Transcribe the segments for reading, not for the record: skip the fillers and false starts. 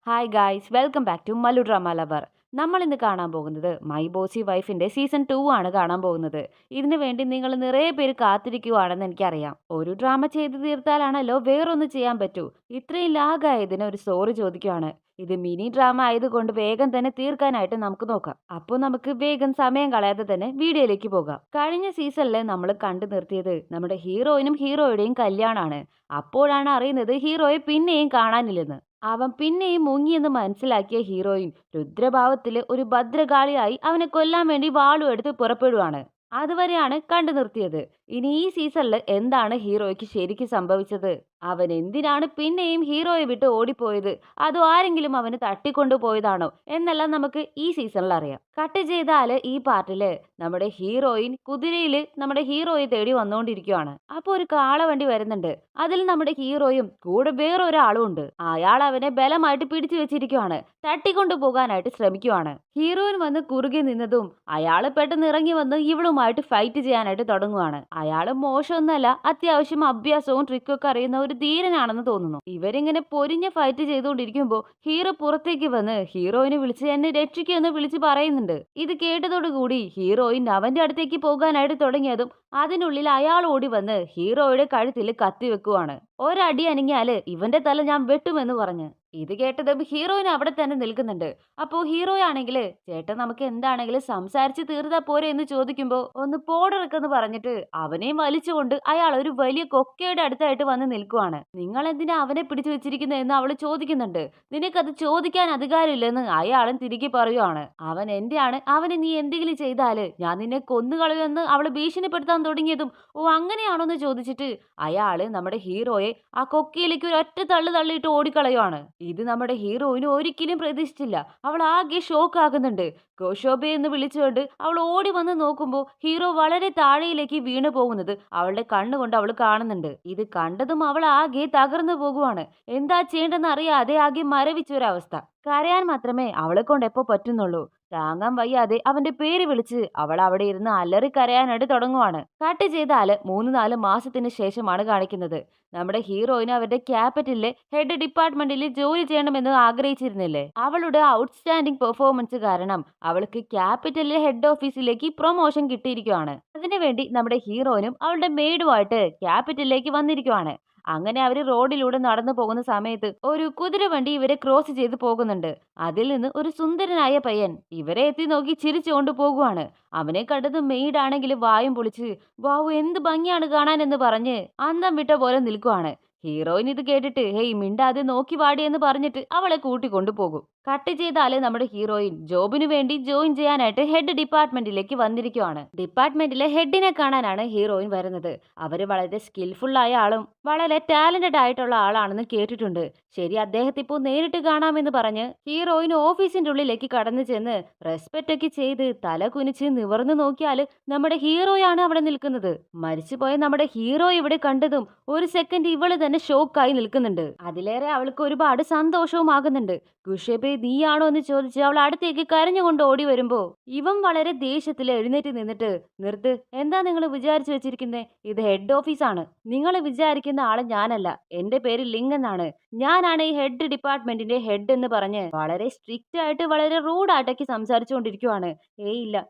Hi guys welcome back to Mallu drama lover. നമ്മൾ ഇന്ന് കാണാൻ പോകുന്നത് മൈ ബോസി വൈഫിന്റെ സീസൺ 2 ആണ് കാണാൻ പോകുന്നത്. ഇതിനു വേണ്ടി നിങ്ങൾ നിറയെ പേര് കാത്തിരിക്കുവാണെന്ന് എനിക്കറിയാം. ഒരു ഡ്രാമ ചെയ്ത് തീർത്താലാണല്ലോ വേറൊന്ന് ചെയ്യാൻ പറ്റൂ. ഇത്രയും ലാഗായതിന് ഒരു സോറി ചോദിക്കുവാണ്. ഇത് മിനി ഡ്രാമ ആയതുകൊണ്ട് വേഗം തന്നെ തീർക്കാനായിട്ട് നമുക്ക് നോക്കാം. അപ്പോൾ നമുക്ക് വേഗം സമയം കളയാതെ തന്നെ വീഡിയോയിലേക്ക് പോകാം. കഴിഞ്ഞ സീസണിൽ നമ്മൾ കണ്ടു നിർത്തിയത് നമ്മുടെ ഹീറോയിനും ഹീറോയുടെയും കല്യാണമാണ്. അപ്പോഴാണ് അറിയുന്നത് ഹീറോയെ പിന്നെയും കാണാനില്ലെന്ന്. അവൻ പിന്നെയും മുങ്ങിയെന്ന് മനസ്സിലാക്കിയ ഹീറോയിൻ രുദ്രഭാവത്തില് ഒരു ഭദ്രകാളിയായി അവനെ കൊല്ലാൻ വേണ്ടി വാളും എടുത്ത് പുറപ്പെടുവാണ്. അതുവരെയാണ് കണ്ടു നിർത്തിയത്. ഇനി ഈ സീസണിൽ എന്താണ് ഹീറോയ്ക്ക് ശരിക്കും സംഭവിച്ചത്? അവൻ എന്തിനാണ് പിന്നെയും ഹീറോയെ വിട്ട് ഓടിപ്പോയത്? അതോ ആരെങ്കിലും അവന് തട്ടിക്കൊണ്ടുപോയതാണോ എന്നെല്ലാം നമുക്ക് ഈ സീസണിൽ അറിയാം. കട്ട് ചെയ്താല് ഈ പാർട്ടില് നമ്മുടെ ഹീറോയിൻ കുതിരയില് നമ്മുടെ ഹീറോയെ തേടി വന്നുകൊണ്ടിരിക്കുവാണ്. അപ്പൊ ഒരു കാളവണ്ടി വരുന്നുണ്ട്. അതിൽ നമ്മുടെ ഹീറോയും കൂടെ വേറൊരാളും ഉണ്ട്. അയാൾ അവനെ ബലമായിട്ട് പിടിച്ചു വെച്ചിരിക്കുവാണ്. തട്ടിക്കൊണ്ടു പോകാനായിട്ട് ശ്രമിക്കുവാണ്. ഹീറോയിൻ വന്ന് കുറുകെ നിന്നതും അയാള് പെട്ടെന്ന് ഇറങ്ങി വന്ന് ഇവളുമായിട്ട് ഫൈറ്റ് ചെയ്യാനായിട്ട് തുടങ്ങുവാണ്. അയാള് മോശമൊന്നല്ല, അത്യാവശ്യം അഭ്യാസവും ട്രിക്കൊക്കെ അറിയുന്ന ഒരു ധീരനാണെന്ന് തോന്നുന്നു. ഇവരിങ്ങനെ പൊരിഞ്ഞ ഫൈറ്റ് ചെയ്തുകൊണ്ടിരിക്കുമ്പോ ഹീറോ പുറത്തേക്ക് വന്ന് ഹീറോയിനെ വിളിച്ച് എന്നെ രക്ഷിക്കുമെന്ന് വിളിച്ച് പറയുന്നുണ്ട്. ഇത് കേട്ടതോടുകൂടി ഹീറോയിൻ അവന്റെ അടുത്തേക്ക് പോകാനായിട്ട് തുടങ്ങിയതും അതിനുള്ളിൽ അയാൾ ഓടി വന്ന് ഹീറോയുടെ കഴുത്തിൽ കത്തി വെക്കുവാണ്. ഒരടി അനങ്ങിയാല് ഇവന്റെ തല ഞാൻ വെട്ടുമെന്ന് പറഞ്ഞ്. ഇത് കേട്ടതും ഹീറോയിൻ അവിടെ തന്നെ നിൽക്കുന്നുണ്ട്. അപ്പോ ഹീറോ ആണെങ്കില് ചേട്ടൻ നമുക്ക് എന്താണെങ്കിലും സംസാരിച്ച് തീർത്താ പോരെ എന്ന് ചോദിക്കുമ്പോ ഒന്ന് പോടറക്കെന്ന് പറഞ്ഞിട്ട് അവനെയും വലിച്ചുകൊണ്ട് അയാൾ ഒരു വലിയ കൊക്കയുടെ അടുത്തായിട്ട് വന്ന് നിൽക്കുവാണ്. നിങ്ങൾ എന്തിനാ അവനെ പിടിച്ചു വെച്ചിരിക്കുന്നത് എന്ന് അവള് ചോദിക്കുന്നുണ്ട്. നിനക്കത് ചോദിക്കാൻ അധികാരമില്ലെന്ന് അയാളും തിരികെ പറയുവാണ്. അവൻ എന്റെയാണ്, അവന് നീ എന്തെങ്കിലും ചെയ്താല് ഞാൻ നിന്നെ കൊന്നുകളയുമെന്ന് അവള് ഭീഷണിപ്പെടുത്താൻ തുടങ്ങിയതും ഓ അങ്ങനെയാണോന്ന് ചോദിച്ചിട്ട് അയാള് നമ്മുടെ ഹീറോയെ ആ കൊക്കയിലേക്ക് ഒരു ഒറ്റ തള്ളു തള്ളിയിട്ട് ഓടിക്കളയുവാണ്. ഇത് നമ്മുടെ ഹീറോയിന് ഒരിക്കലും പ്രതീക്ഷിച്ചില്ല. അവൾ ആകെ ഷോക്ക് ആകുന്നുണ്ട്. ഗോഷോബെ എന്ന് വിളിച്ചുകൊണ്ട് അവൾ ഓടി വന്ന് നോക്കുമ്പോൾ ഹീറോ വളരെ താഴെയിലേക്ക് വീണു പോകുന്നത് അവളുടെ കണ്ണുകൊണ്ട് അവൾ കാണുന്നുണ്ട്. ഇത് കണ്ടതും അവൾ ആകെ തകർന്നു പോകുവാണ്. എന്താ ചെയ്യേണ്ടെന്ന് അറിയാതെ ആകെ മരവിച്ചൊരവസ്ഥ. കരയാൻ മാത്രമേ അവളെ കൊണ്ട് എപ്പോ പറ്റുന്നുള്ളൂ. താങ്ങാൻ വയ്യാതെ അവന്റെ പേര് വിളിച്ച് അവൾ അവിടെ ഇരുന്ന് അലറി കരയാനായിട്ട് തുടങ്ങുവാണ്. കട്ട് ചെയ്താല് 3-4 മാസത്തിന് ശേഷമാണ് കാണിക്കുന്നത്. നമ്മുടെ ഹീറോയിന് അവരുടെ ക്യാപിറ്റലിലെ ഹെഡ് ഡിപ്പാർട്ട്മെന്റിൽ ജോലി ചെയ്യണമെന്ന് ആഗ്രഹിച്ചിരുന്നില്ലേ? അവളുടെ ഔട്ട്സ്റ്റാൻഡിംഗ് പെർഫോമൻസ് കാരണം അവൾക്ക് ക്യാപിറ്റലിലെ ഹെഡ് ഓഫീസിലേക്ക് പ്രൊമോഷൻ കിട്ടിയിരിക്കുകയാണ്. അതിനുവേണ്ടി നമ്മുടെ ഹീറോയിനും അവളുടെ മെയ്ഡുമായിട്ട് ക്യാപിറ്റലിലേക്ക് വന്നിരിക്കുവാണ്. അങ്ങനെ അവര് റോഡിലൂടെ നടന്നു പോകുന്ന സമയത്ത് ഒരു കുതിരവണ്ടി ഇവരെ ക്രോസ് ചെയ്ത് പോകുന്നുണ്ട്. അതിൽ നിന്ന് ഒരു സുന്ദരനായ പയ്യൻ ഇവരെ എത്തി നോക്കി ചിരിച്ചുകൊണ്ട് പോകുവാണ്. അവനെ കണ്ടത് മെയ്ഡാണെങ്കിൽ വായും പൊളിച്ച് വാവു എന്ത് ഭംഗിയാണ് കാണാൻ എന്ന് പറഞ്ഞ് അന്തം വിട്ട പോലെ നിൽക്കുവാണ്. ഹീറോയിൻ ഇത് കേട്ടിട്ട് ഹേയ് മിണ്ടാതെ നോക്കി വാടിയെന്ന് പറഞ്ഞിട്ട് അവളെ കൂട്ടിക്കൊണ്ടു പോകും. കട്ട് ചെയ്താല് നമ്മുടെ ഹീറോയിൻ ജോബിനു വേണ്ടി ജോയിൻ ചെയ്യാനായിട്ട് ഹെഡ് ഡിപ്പാർട്ട്മെന്റിലേക്ക് വന്നിരിക്കുവാണ്. ഡിപ്പാർട്ട്മെന്റിലെ ഹെഡിനെ കാണാനാണ് ഹീറോയിൻ വരുന്നത്. അവര് വളരെ സ്കിൽഫുൾ ആയ ആളും വളരെ ടാലന്റഡ് ആയിട്ടുള്ള ആളാണെന്ന് കേട്ടിട്ടുണ്ട്. ശരി, അദ്ദേഹത്തെ ഇപ്പോൾ നേരിട്ട് കാണാമെന്ന് പറഞ്ഞ് ഹീറോയിൻ ഓഫീസിന്റെ ഉള്ളിലേക്ക് കടന്നു ചെന്ന് റെസ്പെക്റ്റ് ഒക്കെ ചെയ്ത് തല കുനിച്ച് നിവർന്നു നോക്കിയാല് നമ്മുടെ ഹീറോയാണ് അവിടെ നിൽക്കുന്നത്. മരിച്ചുപോയ നമ്മുടെ ഹീറോ ഇവിടെ കണ്ടതും ഒരു സെക്കൻഡ് ഇവള് തന്നെ ഷോക്കായി നിൽക്കുന്നുണ്ട്. അതിലേറെ അവൾക്ക് ഒരുപാട് സന്തോഷവും ആകുന്നുണ്ട്. ഗുഷേബെ നീയാണോ എന്ന് ചോദിച്ച് അവൾ അടുത്തേക്ക് കരഞ്ഞുകൊണ്ട് ഓടി വരുമ്പോ ഇവൻ വളരെ ദേഷ്യത്തിൽ എഴുന്നേറ്റ് നിന്നിട്ട് നിർത്ത്, എന്താ നിങ്ങൾ വിചാരിച്ചു വെച്ചിരിക്കുന്നേ? ഇത് ഹെഡ് ഓഫീസാണ്. നിങ്ങൾ വിചാരിക്കുന്ന ആള് ഞാനല്ല. എന്റെ പേര് ലിങ് എന്നാണ്. ഞാനാണ് ഈ ഹെഡ് ഡിപ്പാർട്ട്മെന്റിന്റെ ഹെഡ് എന്ന് പറഞ്ഞ് വളരെ സ്ട്രിക്റ്റ് ആയിട്ട് വളരെ റൂഡായിട്ടൊക്കെ സംസാരിച്ചുകൊണ്ടിരിക്കുവാണ്. ഏയ് ഇല്ല,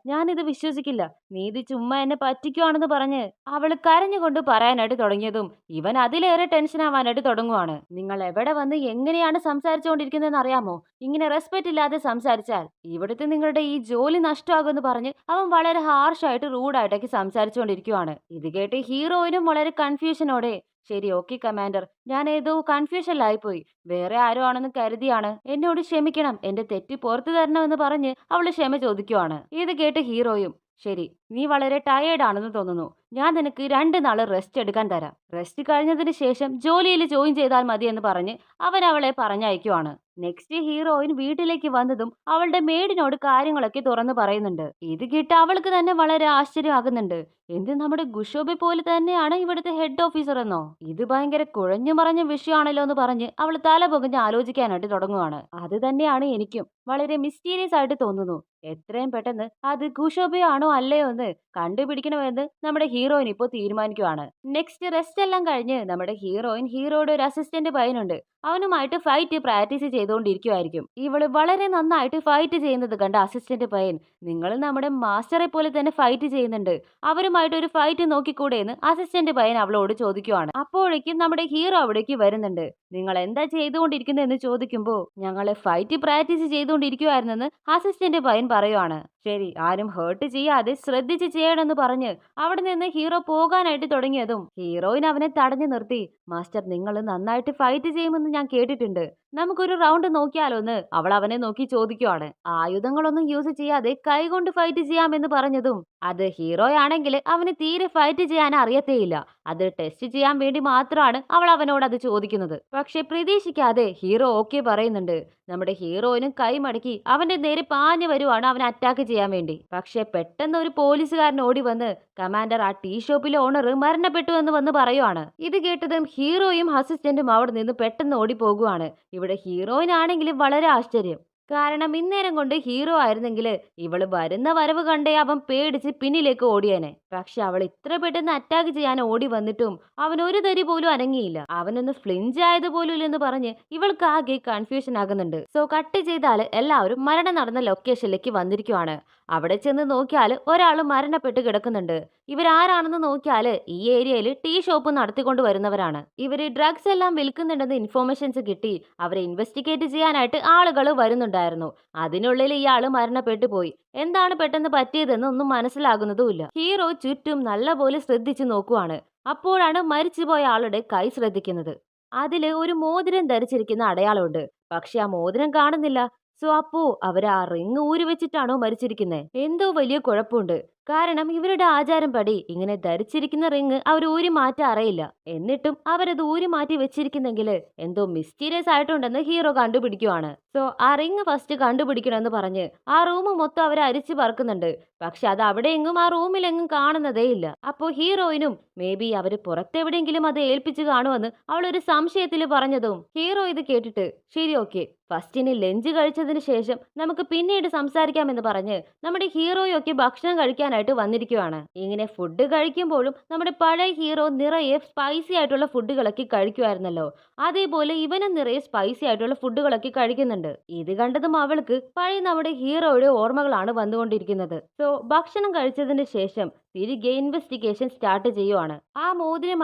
ഞാനിത് വിശ്വസിക്കില്ല. നീ ഇത് ചുമ്മാ എന്നെ പറ്റിക്കുവാണെന്ന് പറഞ്ഞ് അവള് കരഞ്ഞുകൊണ്ട് പറയാനായിട്ട് തുടങ്ങിയതും ഇവൻ അതിലേറെ ടെൻഷൻ ആവാനായിട്ട് തുടങ്ങുവാണ്. നിങ്ങൾ എവിടെ വന്ന് എങ്ങനെയാണ് സംസാരിച്ചുകൊണ്ടിരിക്കുന്നതെന്ന് അറിയാമോ? ഇങ്ങനെ റെസ്പെക്റ്റ് ഇല്ലാതെ സംസാരിച്ചാൽ ഇവിടുത്തെ നിങ്ങളുടെ ഈ ജോലി നഷ്ടമാകുമെന്ന് പറഞ്ഞ് അവൻ വളരെ ഹാർഷായിട്ട് റൂഡായിട്ടൊക്കെ സംസാരിച്ചുകൊണ്ടിരിക്കുവാണ്. ഇത് കേട്ട് ഹീറോയിനും വളരെ കൺഫ്യൂഷനോടെ ശരി ഓക്കെ കമാൻഡർ, ഞാൻ ഏതോ കൺഫ്യൂഷനിലായിപ്പോയി. വേറെ ആരോ ആണെന്ന് കരുതിയാണ്. എന്നോട് ക്ഷമിക്കണം, എന്റെ തെറ്റ് പുറത്തു തരണമെന്ന് പറഞ്ഞ് അവള് ക്ഷമ ചോദിക്കുവാണ്. ഇത് കേട്ട് ഹീറോയും ശരി, നീ വളരെ ടയേർഡ് ആണെന്ന് തോന്നുന്നു. ഞാൻ നിനക്ക് 2 നാള് റെസ്റ്റ് എടുക്കാൻ തരാം. റെസ്റ്റ് കഴിഞ്ഞതിന് ശേഷം ജോലിയിൽ ജോയിൻ ചെയ്താൽ മതി എന്ന് പറഞ്ഞ് അവൻ അവളെ പറഞ്ഞയക്കുവാണ്. നെക്സ്റ്റ് ഹീറോയിൻ വീട്ടിലേക്ക് വന്നതും അവളുടെ മെയ്ഡിനോട് കാര്യങ്ങളൊക്കെ തുറന്നു പറയുന്നുണ്ട്. ഇത് കേട്ട് അവൾക്ക് തന്നെ വളരെ ആശ്ചര്യമാകുന്നുണ്ട്. എന്ത്, നമ്മുടെ ഗുഷോബെ പോലെ തന്നെയാണ് ഇവിടുത്തെ ഹെഡ് ഓഫീസർ എന്നോ? ഇത് ഭയങ്കര കുഴഞ്ഞു മറഞ്ഞ വിഷയമാണല്ലോ എന്ന് പറഞ്ഞ് അവൾ തല പുകഞ്ഞ് ആലോചിക്കാനായിട്ട് തുടങ്ങുവാണ്. അത് തന്നെയാണ് എനിക്കും വളരെ മിസ്റ്റീരിയസ് ആയിട്ട് തോന്നുന്നു. എത്രയും പെട്ടെന്ന് അത് ഗുഷോബെ ആണോ അല്ലയോ എന്ന് കണ്ടുപിടിക്കണമെന്ന് നമ്മുടെ ഹീറോയിൻ ഇപ്പോൾ തീരുമാനിക്കുവാണ്. നെക്സ്റ്റ് റെസ്റ്റ് എല്ലാം കഴിഞ്ഞ് നമ്മുടെ ഹീറോയുടെ ഒരു അസിസ്റ്റന്റ് പയ്യനുണ്ട്. അവനുമായിട്ട് ഫൈറ്റ് പ്രാക്ടീസ് ചെയ്തുകൊണ്ടിരിക്കുവായിരിക്കും. ഇവള് വളരെ നന്നായിട്ട് ഫൈറ്റ് ചെയ്യുന്നത് കണ്ട അസിസ്റ്റന്റ് പയ്യൻ, നിങ്ങൾ നമ്മുടെ മാസ്റ്ററെ പോലെ തന്നെ ഫൈറ്റ് ചെയ്യുന്നുണ്ട്, അവരുമായിട്ട് ഒരു ഫൈറ്റ് നോക്കിക്കൂടെയെന്ന് അസിസ്റ്റന്റ് പയ്യൻ അവളോട് ചോദിക്കുവാണ്. അപ്പോഴേക്കും നമ്മുടെ ഹീറോ അവിടേക്ക് വരുന്നുണ്ട്. നിങ്ങൾ എന്താ ചെയ്തുകൊണ്ടിരിക്കുന്നത് എന്ന് ചോദിക്കുമ്പോൾ ഞങ്ങളെ ഫൈറ്റ് പ്രാക്ടീസ് ചെയ്തുകൊണ്ടിരിക്കുവായിരുന്നെന്ന് അസിസ്റ്റന്റ് പയ്യൻ പറയുവാണ്. ശരി, ആരും ഹേർട്ട് ചെയ്യാതെ ശ്രദ്ധിച്ച് ചെയ്യണമെന്ന് പറഞ്ഞ് അവിടെ നിന്ന് ഹീറോ പോകാനായിട്ട് തുടങ്ങിയതും ഹീറോയിൻ അവനെ തടഞ്ഞു നിർത്തി, മാസ്റ്റർ നിങ്ങൾ നന്നായിട്ട് ഫൈറ്റ് ചെയ്യുമെന്ന് ഞാൻ കേട്ടിട്ടുണ്ട്, നമുക്കൊരു റൗണ്ട് നോക്കിയാലോന്ന് അവൾ അവനെ നോക്കി ചോദിക്കുവാണ്. ആയുധങ്ങളൊന്നും യൂസ് ചെയ്യാതെ കൈകൊണ്ട് ഫൈറ്റ് ചെയ്യാമെന്ന് പറഞ്ഞതും അത് ഹീറോയാണെങ്കിൽ അവന് തീരെ ഫൈറ്റ് ചെയ്യാൻ അറിയത്തേയില്ല. അത് ടെസ്റ്റ് ചെയ്യാൻ വേണ്ടി മാത്രമാണ് അവൾ അവനോട് അത് ചോദിക്കുന്നത്. പക്ഷെ പ്രതീക്ഷിക്കാതെ ഹീറോ ഓക്കെ പറയുന്നുണ്ട്. നമ്മുടെ ഹീറോയിനും കൈ മടക്കി അവന്റെ നേരെ പാഞ്ഞു വരുവാണ് അവനെ അറ്റാക്ക് ചെയ്യാൻ വേണ്ടി. പക്ഷെ പെട്ടെന്ന് ഒരു പോലീസുകാരൻ ഓടി വന്ന്, കമാൻഡർ, ആ ടീ ഷോപ്പിലെ ഓണർ മരണപ്പെട്ടു എന്ന് വന്ന് പറയുവാണ്. ഇത് കേട്ടതും ഹീറോയും അസിസ്റ്റന്റും അവിടെ നിന്ന് പെട്ടെന്ന് ഓടി പോകുവാണ്. ഇവിടെ ഹീറോയിനാണെങ്കിലും വളരെ ആശ്ചര്യം. കാരണം ഇന്നേരം കൊണ്ട് ഹീറോ ആയിരുന്നെങ്കിൽ ഇവള് വരുന്ന വരവ് കണ്ടേ അവൻ പേടിച്ച് പിന്നിലേക്ക് ഓടിയേനെ. പക്ഷെ അവൾ ഇത്ര പെട്ടെന്ന് അറ്റാക്ക് ചെയ്യാൻ ഓടി വന്നിട്ടും അവൻ ഒരു തരി പോലും അനങ്ങിയില്ല. അവനൊന്ന് ഫ്ലിഞ്ച് ആയതുപോലും ഇല്ലെന്ന് പറഞ്ഞ് ഇവൾക്ക് ആകെ കൺഫ്യൂഷൻ ആകുന്നുണ്ട്. സോ കട്ട് ചെയ്താൽ എല്ലാവരും മരണം നടന്ന ലൊക്കേഷനിലേക്ക് വന്നിരിക്കുവാണ്. അവിടെ ചെന്ന് നോക്കിയാൽ ഒരാൾ മരണപ്പെട്ട് കിടക്കുന്നുണ്ട്. ഇവരാരാണെന്ന് നോക്കിയാൽ ഈ ഏരിയയിൽ ടീ ഷോപ്പ് നടത്തിക്കൊണ്ട് വരുന്നവരാണ്. ഇവര് ഡ്രഗ്സ് എല്ലാം വിൽക്കുന്നുണ്ടെന്ന് ഇൻഫോർമേഷൻസ് കിട്ടി അവരെ ഇൻവെസ്റ്റിഗേറ്റ് ചെയ്യാനായിട്ട് ആളുകൾ വരുന്നുണ്ടായിരുന്നു. അതിനുള്ളിൽ ഇയാള് മരണപ്പെട്ടു പോയി. എന്താണ് പെട്ടെന്ന് പറ്റിയതെന്ന് ഒന്നും മനസ്സിലാകുന്നതുമില്ല. ഹീറോ ചുറ്റും നല്ലപോലെ ശ്രദ്ധിച്ചു നോക്കുവാണ്. അപ്പോഴാണ് മരിച്ചുപോയ ആളുടെ കൈ ശ്രദ്ധിക്കുന്നത്. അതില് ഒരു മോതിരം ധരിച്ചിരിക്കുന്ന അടയാളമുണ്ട്. പക്ഷെ ആ മോതിരം കാണുന്നില്ല. സോ അപ്പോ അവര് ആ റിങ് ഊരി വെച്ചിട്ടാണോ മരിച്ചിരിക്കുന്നത്? എന്തോ വലിയ കുഴപ്പമുണ്ട്. കാരണം ഇവരുടെ ആചാരം പടി ഇങ്ങനെ ധരിച്ചിരിക്കുന്ന റിങ് അവർ ഊരി മാറ്റാറിയില്ല. എന്നിട്ടും അവരത് ഊരി മാറ്റി വെച്ചിരിക്കുന്നെങ്കിൽ എന്തോ മിസ്റ്റീരിയസ് ആയിട്ടുണ്ടെന്ന് ഹീറോ കണ്ടുപിടിക്കുവാണ്. സോ ആ റിങ് ഫസ്റ്റ് കണ്ടുപിടിക്കണമെന്ന് പറഞ്ഞ് ആ റൂം മൊത്തം അവരെ അരിച്ചു പറക്കുന്നുണ്ട്. പക്ഷെ അത് അവിടെയെങ്ങും ആ റൂമിലെങ്ങും കാണുന്നതേ ഇല്ല. അപ്പോ ഹീറോയിനും മേ ബി അവര് പുറത്തെവിടെയെങ്കിലും അത് ഏൽപ്പിച്ചു കാണുമെന്ന് അവളൊരു സംശയത്തിൽ പറഞ്ഞതും ഹീറോ ഇത് കേട്ടിട്ട് ശരി, ഓക്കെ, ഫസ്റ്റിന് ലഞ്ച് കഴിച്ചതിന് ശേഷം നമുക്ക് പിന്നീട് സംസാരിക്കാമെന്ന് പറഞ്ഞ് നമ്മുടെ ഹീറോയൊക്കെ ഭക്ഷണം കഴിക്കാനായിട്ട് വന്നിരിക്കുവാണ്. ഇങ്ങനെ ഫുഡ് കഴിക്കുമ്പോഴും നമ്മുടെ പഴയ ഹീറോ നിറയെ സ്പൈസി ആയിട്ടുള്ള ഫുഡുകളൊക്കെ കഴിക്കുമായിരുന്നല്ലോ, അതേപോലെ ഇവനും നിറയെ സ്പൈസി ആയിട്ടുള്ള ഫുഡുകളൊക്കെ കഴിക്കുന്നുണ്ട്. ഇത് കണ്ടതും അവൾക്ക് പഴയ നമ്മുടെ ഹീറോയുടെ ഓർമ്മകളാണ് വന്നുകൊണ്ടിരിക്കുന്നത്. സോ ഭക്ഷണം കഴിച്ചതിന് ശേഷം തിരികെ ഇൻവെസ്റ്റിഗേഷൻ സ്റ്റാർട്ട് ചെയ്യുവാണ്. ആ മോതിരം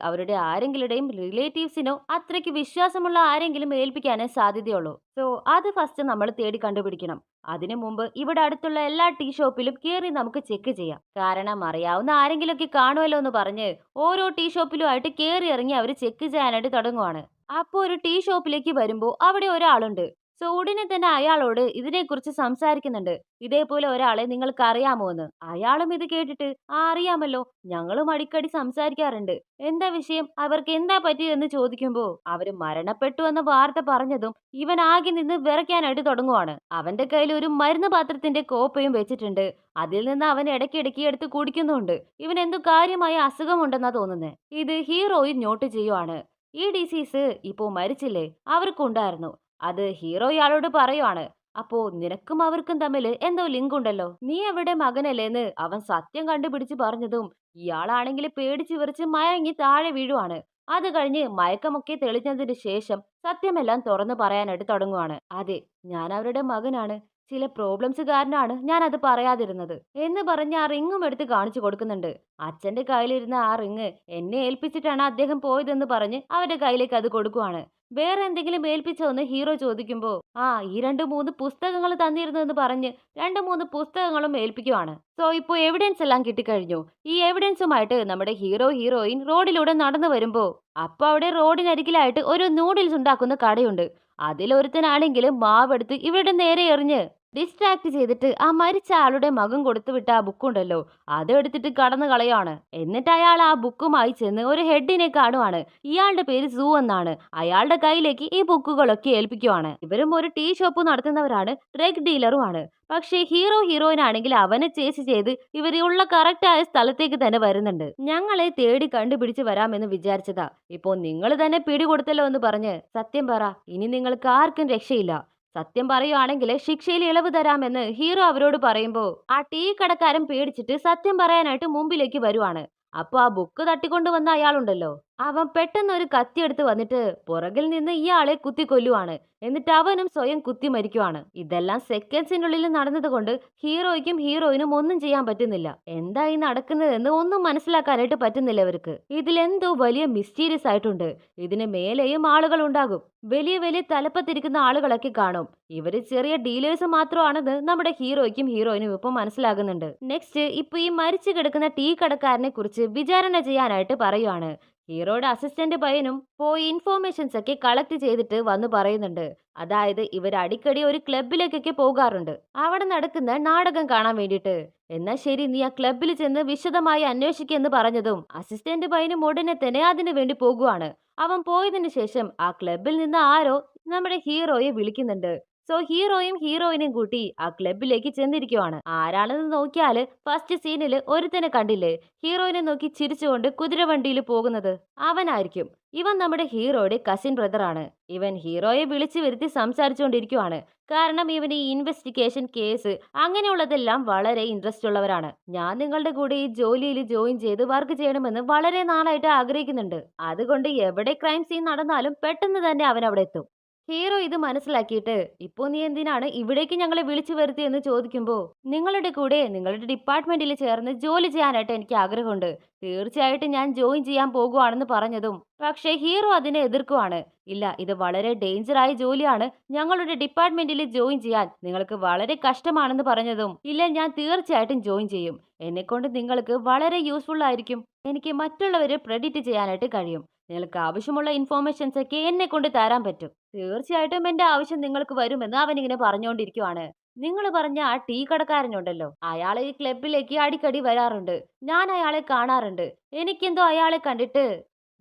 അവരുടെ ആരെങ്കിലുടെയും റിലേറ്റീവ്സിനോ അത്രയ്ക്ക് വിശ്വാസമുള്ള ആരെങ്കിലും ഏൽപ്പിക്കാനേ സാധ്യതയുള്ളൂ. സോ അത് ഫസ്റ്റ് നമ്മൾ തേടി കണ്ടുപിടിക്കണം. അതിനു മുമ്പ് ഇവിടെ അടുത്തുള്ള എല്ലാ ടീ ഷോപ്പിലും കയറി നമുക്ക് ചെക്ക് ചെയ്യാം. കാരണം അറിയാവുന്ന ആരെങ്കിലുമൊക്കെ കാണുമല്ലോ എന്ന് പറഞ്ഞ് ഓരോ ടീ ഷോപ്പിലും ആയിട്ട് കയറി ഇറങ്ങി അവർ ചെക്ക് ചെയ്യാനായിട്ട് തുടങ്ങുവാണ്. അപ്പോൾ ഒരു ടീ ഷോപ്പിലേക്ക് വരുമ്പോൾ അവിടെ ഒരാളുണ്ട്. സോ ഉടനെ തന്നെ അയാളോട് ഇതിനെക്കുറിച്ച് സംസാരിക്കുന്നുണ്ട്. ഇതേപോലെ ഒരാളെ നിങ്ങൾക്ക് അറിയാമോ എന്ന്. അയാളും ഇത് കേട്ടിട്ട് ആ അറിയാമല്ലോ, ഞങ്ങളും അടിക്കടി സംസാരിക്കാറുണ്ട്, എന്താ വിഷയം, അവർക്ക് എന്താ പറ്റിയതെന്ന് ചോദിക്കുമ്പോൾ അവര് മരണപ്പെട്ടു എന്ന വാർത്ത പറഞ്ഞതും ഇവൻ ആകെ നിന്ന് വിറയ്ക്കാനായിട്ട് തുടങ്ങുവാണ്. അവന്റെ കയ്യിൽ ഒരു മരുന്ന് പാത്രത്തിന്റെ കോപ്പയും വെച്ചിട്ടുണ്ട്. അതിൽ നിന്ന് അവൻ ഇടയ്ക്കിടയ്ക്ക് എടുത്ത് കുടിക്കുന്നുണ്ട്. ഇവൻ എന്തോ കാര്യമായ അസുഖമുണ്ടെന്നാ തോന്നുന്നത്. ഇത് ഹീറോയും നോട്ട് ചെയ്യുവാണ്. ഈ ഡിസീസ് ഇപ്പോ മരിച്ചില്ലേ അവർക്കുണ്ടായിരുന്നു. അത് ഹീറോ ഇയാളോട് പറയുവാണ്. അപ്പോ നിനക്കും അവർക്കും തമ്മിൽ എന്തോ ലിങ്ക് ഉണ്ടല്ലോ, നീ അവരുടെ മകനല്ലേന്ന് അവൻ സത്യം കണ്ടുപിടിച്ച് പറഞ്ഞതും ഇയാളാണെങ്കിൽ പേടിച്ച് വിറച്ച് മയങ്ങി താഴെ വീഴുവാണ്. അത് കഴിഞ്ഞ് മയക്കമൊക്കെ തെളിഞ്ഞതിന് ശേഷം സത്യമെല്ലാം തുറന്നു പറയാനായിട്ട് തുടങ്ങുവാണ്. അതെ, ഞാൻ അവരുടെ മകനാണ്, ചില പ്രോബ്ലംസ് കാരണമാണ് ഞാൻ അത് പറയാതിരുന്നത് എന്ന് പറഞ്ഞ് ആ റിങ്ങും എടുത്ത് കാണിച്ചു കൊടുക്കുന്നുണ്ട്. അച്ഛന്റെ കയ്യിലിരുന്ന ആ റിങ് എന്നെ ഏൽപ്പിച്ചിട്ടാണ് അദ്ദേഹം പോയതെന്ന് പറഞ്ഞ് അവരുടെ കയ്യിലേക്ക് അത് കൊടുക്കുവാണ്. വേറെ എന്തെങ്കിലും ഏൽപ്പിച്ചോന്ന് ഹീറോ ചോദിക്കുമ്പോ ആ ഈ 2-3 പുസ്തകങ്ങൾ തന്നിരുന്നു എന്ന് പറഞ്ഞ് 2-3 പുസ്തകങ്ങളും ഏൽപ്പിക്കുവാണ്. സോ ഇപ്പോ എവിഡൻസ് എല്ലാം കിട്ടിക്കഴിഞ്ഞു. ഈ എവിഡൻസുമായിട്ട് നമ്മുടെ ഹീറോയിൻ റോഡിലൂടെ നടന്നു വരുമ്പോ അപ്പൊ അവിടെ റോഡിനരികിലായിട്ട് ഒരു നൂഡിൽസ് ഉണ്ടാക്കുന്ന കടയുണ്ട്. അതിലൊരുത്തനാണെങ്കിലും മാവെടുത്ത് ഇവരുടെ നേരെ എറിഞ്ഞ് ഡിസ്ട്രാക്ട് ചെയ്തിട്ട് ആ മരിച്ച ആളുടെ മകൻ കൊടുത്തു വിട്ട ആ ബുക്കുണ്ടല്ലോ അതെടുത്തിട്ട് കടന്നു കളയാണ്. എന്നിട്ട് അയാൾ ആ ബുക്കുമായി ചെന്ന് ഒരു ഹെഡിനെ കാണുവാണ്. ഇയാളുടെ പേര് സൂ എന്നാണ്. അയാളുടെ കയ്യിലേക്ക് ഈ ബുക്കുകളൊക്കെ ഏൽപ്പിക്കുവാണ്. ഇവരും ഒരു ടീ ഷോപ്പ് നടത്തുന്നവരാണ്, ഡ്രഗ് ഡീലറുമാണ്. പക്ഷേ ഹീറോയിനാണെങ്കിൽ അവനെ ചേസ് ചെയ്ത് ഇവരുള്ള കറക്റ്റ് ആയ സ്ഥലത്തേക്ക് തന്നെ വരുന്നുണ്ട്. ഞങ്ങളെ തേടി കണ്ടുപിടിച്ച് വരാമെന്ന് വിചാരിച്ചതാ, ഇപ്പോ നിങ്ങൾ തന്നെ പിടികൊടുത്തല്ലോ എന്ന് പറഞ്ഞ് സത്യം പറ, ഇനി നിങ്ങൾക്ക് ആർക്കും രക്ഷയില്ല, സത്യം പറയുവാണെങ്കിൽ ശിക്ഷയിൽ ഇളവ് തരാമെന്ന് ഹീറോ അവരോട് പറയുമ്പോൾ ആ ടീ കടക്കാരൻ പേടിച്ചിട്ട് സത്യം പറയാനായിട്ട് മുമ്പിലേക്ക് വരുവാണ്. അപ്പൊ ആ ബുക്ക് തട്ടിക്കൊണ്ട് വന്ന അയാളുണ്ടല്ലോ, അവൻ പെട്ടെന്ന് ഒരു കത്തിയെടുത്ത് വന്നിട്ട് പുറകിൽ നിന്ന് ഇയാളെ കുത്തി കൊല്ലുവാണ്. എന്നിട്ട് അവനും സ്വയം കുത്തി മരിക്കുവാണ്. ഇതെല്ലാം സെക്കൻഡ്സിനുള്ളിൽ നടന്നതുകൊണ്ട് ഹീറോയ്ക്കും ഹീറോയിനും ഒന്നും ചെയ്യാൻ പറ്റുന്നില്ല. എന്തായി നടക്കുന്നതെന്ന് ഒന്നും മനസ്സിലാക്കാനായിട്ട് പറ്റുന്നില്ല അവർക്ക്. ഇതിലെന്തോ വലിയ മിസ്റ്റീരിയസ് ആയിട്ടുണ്ട്. ഇതിന് മേലെയും ആളുകൾ ഉണ്ടാകും. വലിയ വലിയ തലപ്പത്തിരിക്കുന്ന ആളുകളൊക്കെ കാണും. ഇവര് ചെറിയ ഡീലേഴ്സ് മാത്രമാണെന്ന് നമ്മുടെ ഹീറോയ്ക്കും ഹീറോയിനും ഇപ്പൊ മനസ്സിലാകുന്നുണ്ട്. നെക്സ്റ്റ് ഇപ്പൊ ഈ മരിച്ചു കിടക്കുന്ന ടീ കടക്കാരനെ കുറിച്ച് വിചാരണ ചെയ്യാനായിട്ട് പറയുവാണ്. ഹീറോയുടെ അസിസ്റ്റന്റ് പയ്യനും പോയി ഇൻഫോർമേഷൻസ് ഒക്കെ കളക്ട് ചെയ്തിട്ട് വന്ന് പറയുന്നുണ്ട്. അതായത് ഇവർ അടിക്കടി ഒരു ക്ലബിലേക്കൊക്കെ പോകാറുണ്ട് അവിടെ നടക്കുന്ന നാടകം കാണാൻ വേണ്ടിയിട്ട്. എന്നാ ശരി, നീ ആ ക്ലബിൽ ചെന്ന് വിശദമായി അന്വേഷിക്കെന്ന് പറഞ്ഞതും അസിസ്റ്റന്റ് പയ്യനും ഉടനെ തന്നെ അതിനു വേണ്ടി പോകുവാണ്. അവൻ പോയതിനു ശേഷം ആ ക്ലബിൽ നിന്ന് ആരോ നമ്മുടെ ഹീറോയെ വിളിക്കുന്നുണ്ട്. സോ ഹീറോയും ഹീറോയിനും കൂട്ടി ആ ക്ലബിലേക്ക് ചെന്നിരിക്കുവാണ്. ആരാണെന്ന് നോക്കിയാല് ഫസ്റ്റ് സീനില് ഒരുത്തനെ കണ്ടില്ലേ, ഹീറോയിനെ നോക്കി ചിരിച്ചുകൊണ്ട് കുതിരവണ്ടിയിൽ പോകുന്നത്, അവനായിരിക്കും. ഇവൻ നമ്മുടെ ഹീറോയുടെ കസിൻ ബ്രദറാണ്. ഇവൻ ഹീറോയെ വിളിച്ചു വരുത്തി സംസാരിച്ചുകൊണ്ടിരിക്കുവാണ്. കാരണം ഇവൻ ഈ ഇൻവെസ്റ്റിഗേഷൻ കേസ് അങ്ങനെയുള്ളതെല്ലാം വളരെ ഇൻട്രസ്റ്റ് ഉള്ളവരാണ്. ഞാൻ നിങ്ങളുടെ കൂടെ ഈ ജോലിയിൽ ജോയിൻ ചെയ്ത് വർക്ക് ചെയ്യണമെന്ന് വളരെ നാളായിട്ട് ആഗ്രഹിക്കുന്നുണ്ട്. അതുകൊണ്ട് എവിടെ ക്രൈം സീൻ നടന്നാലും പെട്ടെന്ന് തന്നെ അവൻ അവിടെ എത്തും. ഹീറോ ഇത് മനസ്സിലാക്കിയിട്ട്, ഇപ്പോ നീ എന്തിനാണ് ഇവിടേക്ക് ഞങ്ങളെ വിളിച്ചു വരുത്തിയെന്ന് ചോദിക്കുമ്പോൾ, നിങ്ങളുടെ കൂടെ നിങ്ങളുടെ ഡിപ്പാർട്ട്മെന്റിൽ ചേർന്ന് ജോലി ചെയ്യാനായിട്ട് എനിക്ക് ആഗ്രഹമുണ്ട്. തീർച്ചയായിട്ടും ഞാൻ ജോയിൻ ചെയ്യാൻ പോകുവാണെന്ന് പറഞ്ഞതും പക്ഷേ ഹീറോ അതിനെ എതിർക്കുവാണ്. ഇല്ല, ഇത് വളരെ ഡേഞ്ചർ ആയ ജോലിയാണ്. ഞങ്ങളുടെ ഡിപ്പാർട്ട്മെന്റിൽ ജോയിൻ ചെയ്യാൻ നിങ്ങൾക്ക് വളരെ കഷ്ടമാണെന്ന് പറഞ്ഞതും, ഇല്ല, ഞാൻ തീർച്ചയായിട്ടും ജോയിൻ ചെയ്യും. എന്നെക്കൊണ്ട് നിങ്ങൾക്ക് വളരെ യൂസ്ഫുൾ ആയിരിക്കും. എനിക്ക് മറ്റുള്ളവരെ പ്രെഡിക്റ്റ് ചെയ്യാനായിട്ട് കഴിയും. നിങ്ങൾക്ക് ആവശ്യമുള്ള ഇൻഫോർമേഷൻസ് ഒക്കെ എന്നെ കൊണ്ട് തരാൻ പറ്റും. തീർച്ചയായിട്ടും എന്റെ ആവശ്യം നിങ്ങൾക്ക് വരുമെന്ന് അവനിങ്ങനെ പറഞ്ഞുകൊണ്ടിരിക്കുവാണ്. നിങ്ങൾ പറഞ്ഞ ആ ടീ കടക്കാരനുണ്ടല്ലോ, അയാളെ ഈ ക്ലബിലേക്ക് അടിക്കടി വരാറുണ്ട്. ഞാൻ അയാളെ കാണാറുണ്ട്. എനിക്കെന്തോ അയാളെ കണ്ടിട്ട്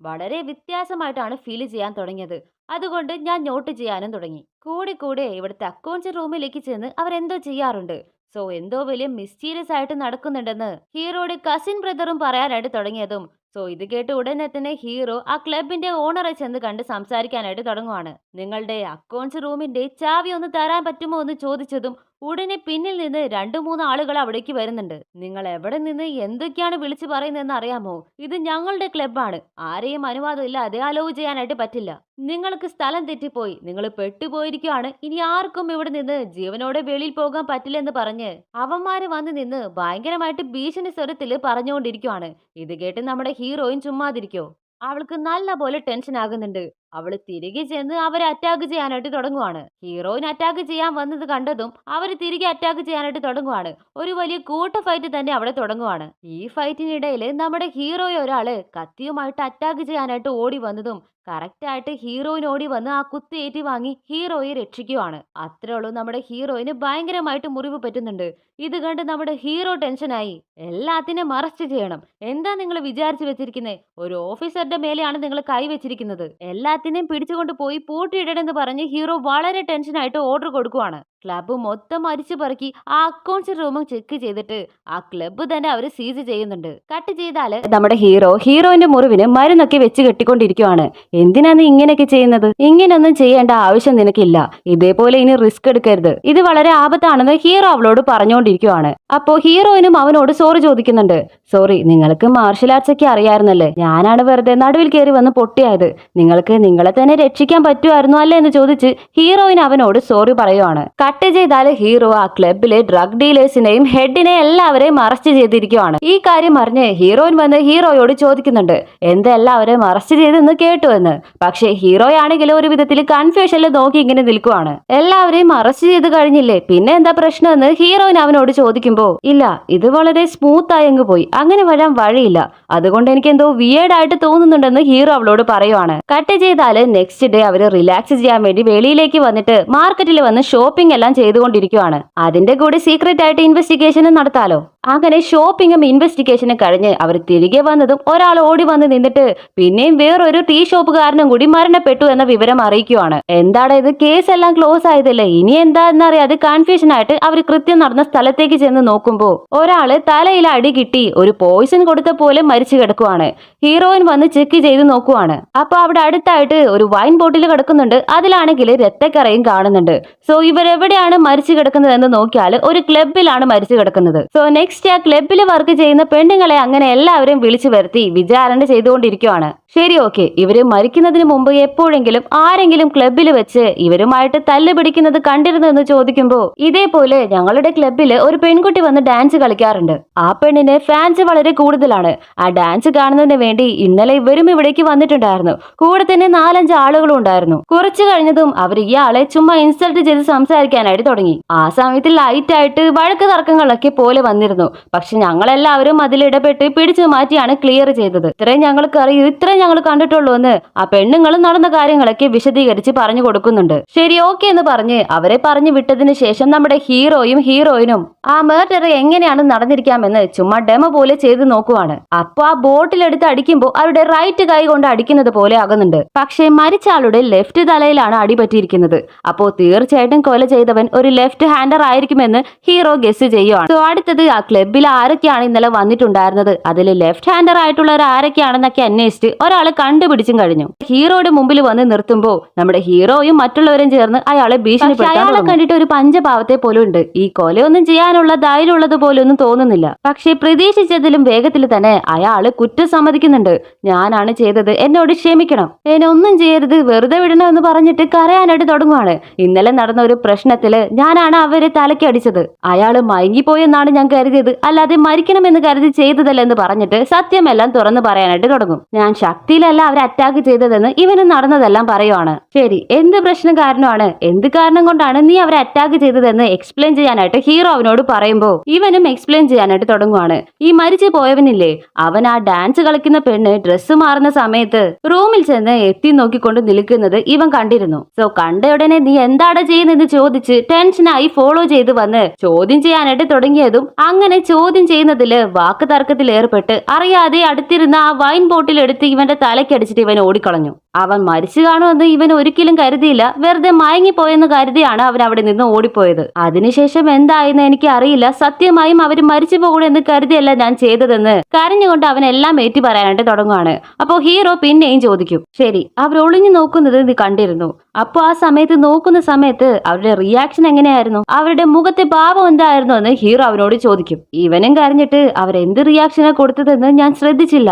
വളരെ വ്യത്യാസമായിട്ടാണ് ഫീൽ ചെയ്യാൻ തുടങ്ങിയത്. അതുകൊണ്ട് ഞാൻ നോട്ട് ചെയ്യാനും തുടങ്ങി. കൂടെ കൂടെ ഇവിടുത്തെ അക്കൗണ്ട്സ് റൂമിലേക്ക് ചെന്ന് അവരെന്തോ ചെയ്യാറുണ്ട്. സോ എന്തോ വലിയ മിസ്റ്റീരിയസ് ആയിട്ട് നടക്കുന്നുണ്ടെന്ന് ഹീറോയുടെ കസിൻ ബ്രദറും പറയാനായിട്ട് തുടങ്ങിയതും സോ ഇത് കേട്ട് ഉടനെ തന്നെ ഹീറോ ആ ക്ലബിന്റെ ഓണറെ ചെന്ന് കണ്ട് സംസാരിക്കാനായിട്ട് തുടങ്ങുവാണ്. നിങ്ങളുടെ അക്കൗണ്ട്സ് റൂമിന്റെ ചാവി ഒന്ന് തരാൻ പറ്റുമോ എന്ന് ചോദിച്ചതും ഉടനെ പിന്നിൽ നിന്ന് 2-3 ആളുകൾ അവിടേക്ക് വരുന്നുണ്ട്. നിങ്ങൾ എവിടെ നിന്ന് എന്തൊക്കെയാണ് വിളിച്ചു പറയുന്നതെന്ന് അറിയാമോ? ഇത് ഞങ്ങളുടെ ക്ലബ്ബാണ്. ആരെയും അനുവാദം ഇല്ലാതെ അലോ ചെയ്യാനായിട്ട് പറ്റില്ല. നിങ്ങൾക്ക് സ്ഥലം തെറ്റിപ്പോയി, നിങ്ങൾ പെട്ടുപോയിരിക്കുകയാണ്. ഇനി ആർക്കും ഇവിടെ നിന്ന് ജീവനോടെ വെളിയിൽ പോകാൻ പറ്റില്ലെന്ന് പറഞ്ഞ് അവന്മാര് വന്ന് നിന്ന് ഭയങ്കരമായിട്ട് ഭീഷണി സ്വരത്തില് പറഞ്ഞുകൊണ്ടിരിക്കുവാണ്. ഇത് കേട്ട് നമ്മുടെ ഹീറോയിൻ ചുമ്മാതിരിക്കോ? അവൾക്ക് നല്ല പോലെ ടെൻഷൻ ആകുന്നുണ്ട്. അവള് തിരികെ ചെന്ന് അവരെ അറ്റാക്ക് ചെയ്യാനായിട്ട് തുടങ്ങുവാണ്. ഹീറോയിൻ അറ്റാക്ക് ചെയ്യാൻ വന്നത് കണ്ടതും അവര് തിരികെ അറ്റാക്ക് ചെയ്യാനായിട്ട് തുടങ്ങുവാണ്. ഒരു വലിയ കൂട്ട ഫൈറ്റ് തന്നെ അവിടെ തുടങ്ങുവാണ്. ഈ ഫൈറ്റിനിടയിൽ നമ്മുടെ ഹീറോയെ ഒരാള് കത്തിയുമായിട്ട് അറ്റാക്ക് ചെയ്യാനായിട്ട് ഓടി വന്നതും കറക്റ്റ് ആയിട്ട് ഹീറോയിൻ ഓടി വന്ന് ആ കുത്തി ഏറ്റി വാങ്ങി ഹീറോയെ രക്ഷിക്കുവാണ്. അത്രേ ഉള്ളൂ, നമ്മുടെ ഹീറോയിന് ഭയങ്കരമായിട്ട് മുറിവ് പറ്റുന്നുണ്ട്. ഇത് കണ്ട് നമ്മുടെ ഹീറോ ടെൻഷനായി. എല്ലാത്തിനും അറസ്റ്റ് ചെയ്യണം. എന്താ നിങ്ങൾ വിചാരിച്ചു വെച്ചിരിക്കുന്നത്? ഒരു ഓഫീസറുടെ മേലെയാണ് നിങ്ങൾ കൈവച്ചിരിക്കുന്നത്. എല്ലാത്തിനെയും പിടിച്ചുകൊണ്ട് പോയി പൂട്ടിയിടണമെന്ന് പറഞ്ഞ് ഹീറോ വളരെ ടെൻഷനായിട്ട് ഓർഡർ കൊടുക്കുവാണ്. ക്ലബ്ബ് മൊത്തം അരിച്ചു പറക്കി ആ അക്കൗണ്ട്സ് റൂമും ചെക്ക് ചെയ്തിട്ട് ആ ക്ലബ്ബ് തന്നെ അവര് സീസ് ചെയ്യുന്നുണ്ട്. കട്ട് ചെയ്താല് നമ്മുടെ ഹീറോയിന്റെ മുറിവിന് മരുന്നൊക്കെ വെച്ച് കെട്ടിക്കൊണ്ടിരിക്കുവാണ്. എന്തിനാണ് ഇങ്ങനെയൊക്കെ ചെയ്യുന്നത്? ഇങ്ങനെയൊന്നും ചെയ്യേണ്ട ആവശ്യം നിനക്കില്ല. ഇതേപോലെ ഇനി റിസ്ക് എടുക്കരുത്. ഇത് വളരെ ആപത്താണെന്ന് ഹീറോ അവളോട് പറഞ്ഞുകൊണ്ടിരിക്കുവാണ്. അപ്പോ ഹീറോയിനും അവനോട് സോറി ചോദിക്കുന്നുണ്ട്. സോറി, നിങ്ങൾക്ക് മാർഷൽ ആർട്സ് ഒക്കെ അറിയാമായിരുന്നല്ലേ? ഞാനാണ് വെറുതെ നടുവിൽ കയറി വന്ന് പൊട്ടിയായത്. നിങ്ങൾക്ക് നിങ്ങളെ തന്നെ രക്ഷിക്കാൻ പറ്റുമായിരുന്നു അല്ലേ എന്ന് ചോദിച്ച് ഹീറോയിൻ അവനോട് സോറി പറയുവാണ്. കട്ട് ചെയ്താല് ഹീറോ ആ ക്ലബിലെ ഡ്രഗ് ഡീലേഴ്സിനെയും ഹെഡിനെ എല്ലാവരെയും അറസ്റ്റ് ചെയ്തിരിക്കുവാണ്. ഈ കാര്യം അറിഞ്ഞ് ഹീറോയിൻ വന്ന് ഹീറോയോട് ചോദിക്കുന്നുണ്ട്, എന്താ എല്ലാവരെയും അറസ്റ്റ് ചെയ്തെന്ന് കേട്ടു എന്ന്. പക്ഷേ ഹീറോയാണെങ്കിൽ ഒരു വിധത്തിൽ കൺഫ്യൂഷനിൽ നോക്കി ഇങ്ങനെ നിൽക്കുവാണ്. എല്ലാവരെയും അറസ്റ്റ് ചെയ്ത് കഴിഞ്ഞില്ലേ, പിന്നെ എന്താ പ്രശ്നം എന്ന് ഹീറോയിൻ അവനോട് ചോദിക്കുമ്പോ, ഇല്ല, ഇത് വളരെ സ്മൂത്ത് ആയി അങ്ങ് പോയി, അങ്ങനെ വരാൻ വഴിയില്ല. അതുകൊണ്ട് എനിക്ക് എന്തോ വിയേർഡ് ആയിട്ട് തോന്നുന്നുണ്ടെന്ന് ഹീറോ അവളോട് പറയുവാണ്. കട്ട് ചെയ്താല് നെക്സ്റ്റ് ഡേ അവര് റിലാക്സ് ചെയ്യാൻ വേണ്ടി വെളിയിലേക്ക് വന്നിട്ട് മാർക്കറ്റിൽ വന്ന് ഷോപ്പിംഗ് എല്ലാം ചെയ്തുകൊണ്ടിരിക്കുവാണ്. അതിന്റെ കൂടെ സീക്രട്ട് ആയിട്ട് ഇൻവെസ്റ്റിഗേഷനും നടത്താലോ. അങ്ങനെ ഷോപ്പിംഗും ഇൻവെസ്റ്റിഗേഷനും കഴിഞ്ഞ് അവർ തിരികെ വന്നതും ഒരാൾ ഓടി വന്ന് നിന്നിട്ട് പിന്നെയും വേറൊരു ടീ ഷോപ്പുകാരനും കൂടി മരണപ്പെട്ടു എന്ന വിവരം അറിയിക്കുവാണ്. എന്താണ് ഇത്? കേസ് എല്ലാം ക്ലോസ് ആയതല്ലേ, ഇനി എന്താ എന്നറിയാതെ കൺഫ്യൂഷൻ ആയിട്ട് അവർ കൃത്യം നടന്ന സ്ഥലത്തേക്ക് ചെന്ന് നോക്കുമ്പോ ഒരാള് തലയിൽ അടി കിട്ടി ഒരു പോയിസൺ കൊടുത്ത പോലെ മരിച്ചു കിടക്കുവാണ്. ഹീറോയിൻ വന്ന് ചെക്ക് ചെയ്ത് നോക്കുവാണ്. അപ്പൊ അവിടെ അടുത്തായിട്ട് ഒരു വൈൻ ബോട്ടിൽ കിടക്കുന്നുണ്ട്. അതിലാണെങ്കിൽ രക്തക്കറയും കാണുന്നുണ്ട്. സോ ഇവരെവിടെയാണ് മരിച്ചു കിടക്കുന്നത് എന്ന് നോക്കിയാൽ ഒരു ക്ലബിലാണ് മരിച്ചു കിടക്കുന്നത്. സോ നെക്സ്റ്റ് നെക്സ്റ്റ് ആ ക്ലബിൽ വർക്ക് ചെയ്യുന്ന പെണ്ണുങ്ങളെ അങ്ങനെ എല്ലാവരും വിളിച്ചു വരുത്തി വിചാരണ ചെയ്തുകൊണ്ടിരിക്കുവാണ്. ശരി, ഓക്കെ, ഇവര് മരിക്കുന്നതിന് മുമ്പ് എപ്പോഴെങ്കിലും ആരെങ്കിലും ക്ലബിൽ വെച്ച് ഇവരുമായിട്ട് തല്ല് പിടിക്കുന്നത് കണ്ടിരുന്നു എന്ന് ചോദിക്കുമ്പോ ഇതേപോലെ ഞങ്ങളുടെ ക്ലബില് ഒരു പെൺകുട്ടി വന്ന് ഡാൻസ് കളിക്കാറുണ്ട്. ആ പെണ്ണിന് ഫാൻസ് വളരെ കൂടുതലാണ്. ആ ഡാൻസ് കാണുന്നതിന് വേണ്ടി ഇന്നലെ ഇവരും ഇവിടേക്ക് വന്നിട്ടുണ്ടായിരുന്നു. കൂടെ തന്നെ 4-5 ആളുകളും ഉണ്ടായിരുന്നു. കുറച്ചു കഴിഞ്ഞതും അവർ ഇയാളെ ചുമ്മാ ഇൻസൾട്ട് ചെയ്ത് സംസാരിക്കാനായിട്ട് തുടങ്ങി. ആ സമയത്ത് ലൈറ്റ് ആയിട്ട് വഴക്ക് തർക്കങ്ങളൊക്കെ പോലെ വന്നിരുന്നു. പക്ഷെ ഞങ്ങളെല്ലാവരും അതിൽ ഇടപെട്ട് പിടിച്ചു മാറ്റിയാണ് ക്ലിയർ ചെയ്തത്. ഇത്രയും ഞങ്ങൾക്ക് അറിയൂ, ഇത്രയും ഞങ്ങൾ കണ്ടിട്ടുള്ളൂ എന്ന് ആ പെണ്ണുങ്ങൾ നടന്ന കാര്യങ്ങളൊക്കെ വിശദീകരിച്ച് പറഞ്ഞു കൊടുക്കുന്നുണ്ട്. ശരി, ഓക്കെ എന്ന് പറഞ്ഞ് അവരെ പറഞ്ഞു വിട്ടതിന് ശേഷം നമ്മുടെ ഹീറോയും ഹീറോയിനും ആ മർഡർ എങ്ങനെയാണ് നടന്നിരിക്കാമെന്ന് ചുമ്മാ ഡെമോ പോലെ ചെയ്ത് നോക്കുവാണ്. അപ്പൊ ആ ബോട്ടിലെടുത്ത് അടിക്കുമ്പോൾ അവരുടെ റൈറ്റ് കൈ കൊണ്ട് അടിക്കുന്നത് പോലെ ആകുന്നുണ്ട്. പക്ഷേ മരിച്ച ആളുടെ ലെഫ്റ്റ് തലയിലാണ് അടി പറ്റിയിരിക്കുന്നത്. അപ്പോ തീർച്ചയായിട്ടും കൊല ചെയ്തവൻ ഒരു ലെഫ്റ്റ് ഹാൻഡർ ആയിരിക്കുമെന്ന് ഹീറോ ഗസ് ചെയ്യുവാണ്. സോ അടുത്തത് ആ ക്ലബിൽ ആരൊക്കെയാണ് ഇന്നലെ വന്നിട്ടുണ്ടായിരുന്നത്, അതിൽ ലെഫ്റ്റ് ഹാൻഡർ ആയിട്ടുള്ളവർ ആരൊക്കെയാണെന്നൊക്കെ അന്വേഷിച്ച് ഒരാളെ കണ്ടുപിടിച്ചും കഴിഞ്ഞു. ഹീറോയുടെ മുമ്പിൽ വന്ന് നിർത്തുമ്പോ നമ്മുടെ ഹീറോയും മറ്റുള്ളവരും ചേർന്ന് അയാളെ ഭീഷണിപ്പെടുത്താൻ അയാളെ കണ്ടിട്ട് ഒരു പഞ്ചപാവത്തെ പോലും ഉണ്ട്. ഈ കൊലയൊന്നും ചെയ്യാനുള്ള ധൈര്യമുള്ളത് പോലൊന്നും തോന്നുന്നില്ല. പക്ഷെ പ്രതീക്ഷിച്ചതിലും വേഗത്തിൽ തന്നെ അയാള് കുറ്റം സമ്മതിക്കുന്നുണ്ട്. ഞാനാണ് ചെയ്തത്, എന്നോട് ക്ഷമിക്കണം, എന്നെ ഒന്നും ചെയ്യരുത്, വെറുതെ വിടണം എന്ന് പറഞ്ഞിട്ട് കരയാനായിട്ട് തുടങ്ങുവാണ്. ഇന്നലെ നടന്ന ഒരു പ്രശ്നത്തില് ഞാനാണ് അവരെ തലക്കടിച്ചത്. അയാള് മയങ്ങിപ്പോയെന്നാണ് ഞാൻ കരുതിയത്, അല്ലാതെ മരിക്കണമെന്ന് കരുതി ചെയ്തതല്ലെന്ന് പറഞ്ഞിട്ട് സത്യമെല്ലാം തുറന്നു പറയാനായിട്ട് തുടങ്ങും. ഞാൻ ശക്തിയിലല്ല അവരെ അറ്റാക്ക് ചെയ്തതെന്ന് ഇവന് നടന്നതെല്ലാം പറയുവാണ്. ശരി, എന്ത് പ്രശ്നം കാരണമാണ്, എന്ത് കാരണം കൊണ്ടാണ് നീ അവരെ അറ്റാക്ക് ചെയ്തതെന്ന് എക്സ്പ്ലെയിൻ ചെയ്യാനായിട്ട് ഹീറോ അവനോട് പറയുമ്പോ ഇവനും എക്സ്പ്ലെയിൻ ചെയ്യാനായിട്ട് തുടങ്ങുവാണ്. ഈ മരിച്ചു പോയവനില്ലേ, അവൻ ആ ഡാൻസ് കളിക്കുന്ന പെണ്ണ് ഡ്രസ്സ് മാറുന്ന സമയത്ത് റൂമിൽ ചെന്ന് എത്തി നോക്കിക്കൊണ്ട് നിൽക്കുന്നത് ഇവൻ കണ്ടിരുന്നു. സോ കണ്ട ഉടനെ നീ എന്താണ് ചെയ്യുന്നതെന്ന് ചോദിച്ച് ടെൻഷനായി ഫോളോ ചെയ്ത് വന്ന് ചോദ്യം ചെയ്യാനായിട്ട് തുടങ്ങിയതും അങ്ങനെ ചോദ്യം ചെയ്യുന്നതില് വാക്ക് തർക്കത്തിൽ ഏർപ്പെട്ട് അറിയാതെ അടുത്തിരുന്ന ആ വൈൻ ബോട്ടിൽ എടുത്ത് ഇവന്റെ തലക്കടിച്ചിട്ട് ഇവൻ ഓടിക്കളഞ്ഞു. അവൻ മരിച്ചു കാണുമെന്ന് ഇവൻ ഒരിക്കലും കരുതിയില്ല. വെറുതെ മയങ്ങിപ്പോയെന്ന് കരുതിയാണ് അവൻ അവിടെ നിന്ന് ഓടിപ്പോയത്. അതിനുശേഷം എന്തായെന്ന് എനിക്ക് അറിയില്ല. സത്യമായും അവര് മരിച്ചു പോകൂടെന്ന് കരുതിയല്ല ഞാൻ ചെയ്തതെന്ന് കരഞ്ഞുകൊണ്ട് അവൻ എല്ലാം ഏറ്റി പറയാനായിട്ട് തുടങ്ങുവാണ്. അപ്പോ ഹീറോ പിന്നെയും ചോദിക്കും, ശരി, അവർ ഒളിഞ്ഞു നോക്കുന്നത് നീ കണ്ടിരുന്നു. അപ്പൊ ആ സമയത്ത് നോക്കുന്ന സമയത്ത് അവരുടെ റിയാക്ഷൻ എങ്ങനെയായിരുന്നു, അവരുടെ മുഖത്തെ ഭാവം എന്തായിരുന്നു എന്ന് ഹീറോ അവനോട് ചോദിക്കും. ഇവനും കരഞ്ഞിട്ട് അവരെന്ത് റിയാക്ഷനാ കൊടുത്തതെന്ന് ഞാൻ ശ്രദ്ധിച്ചില്ല.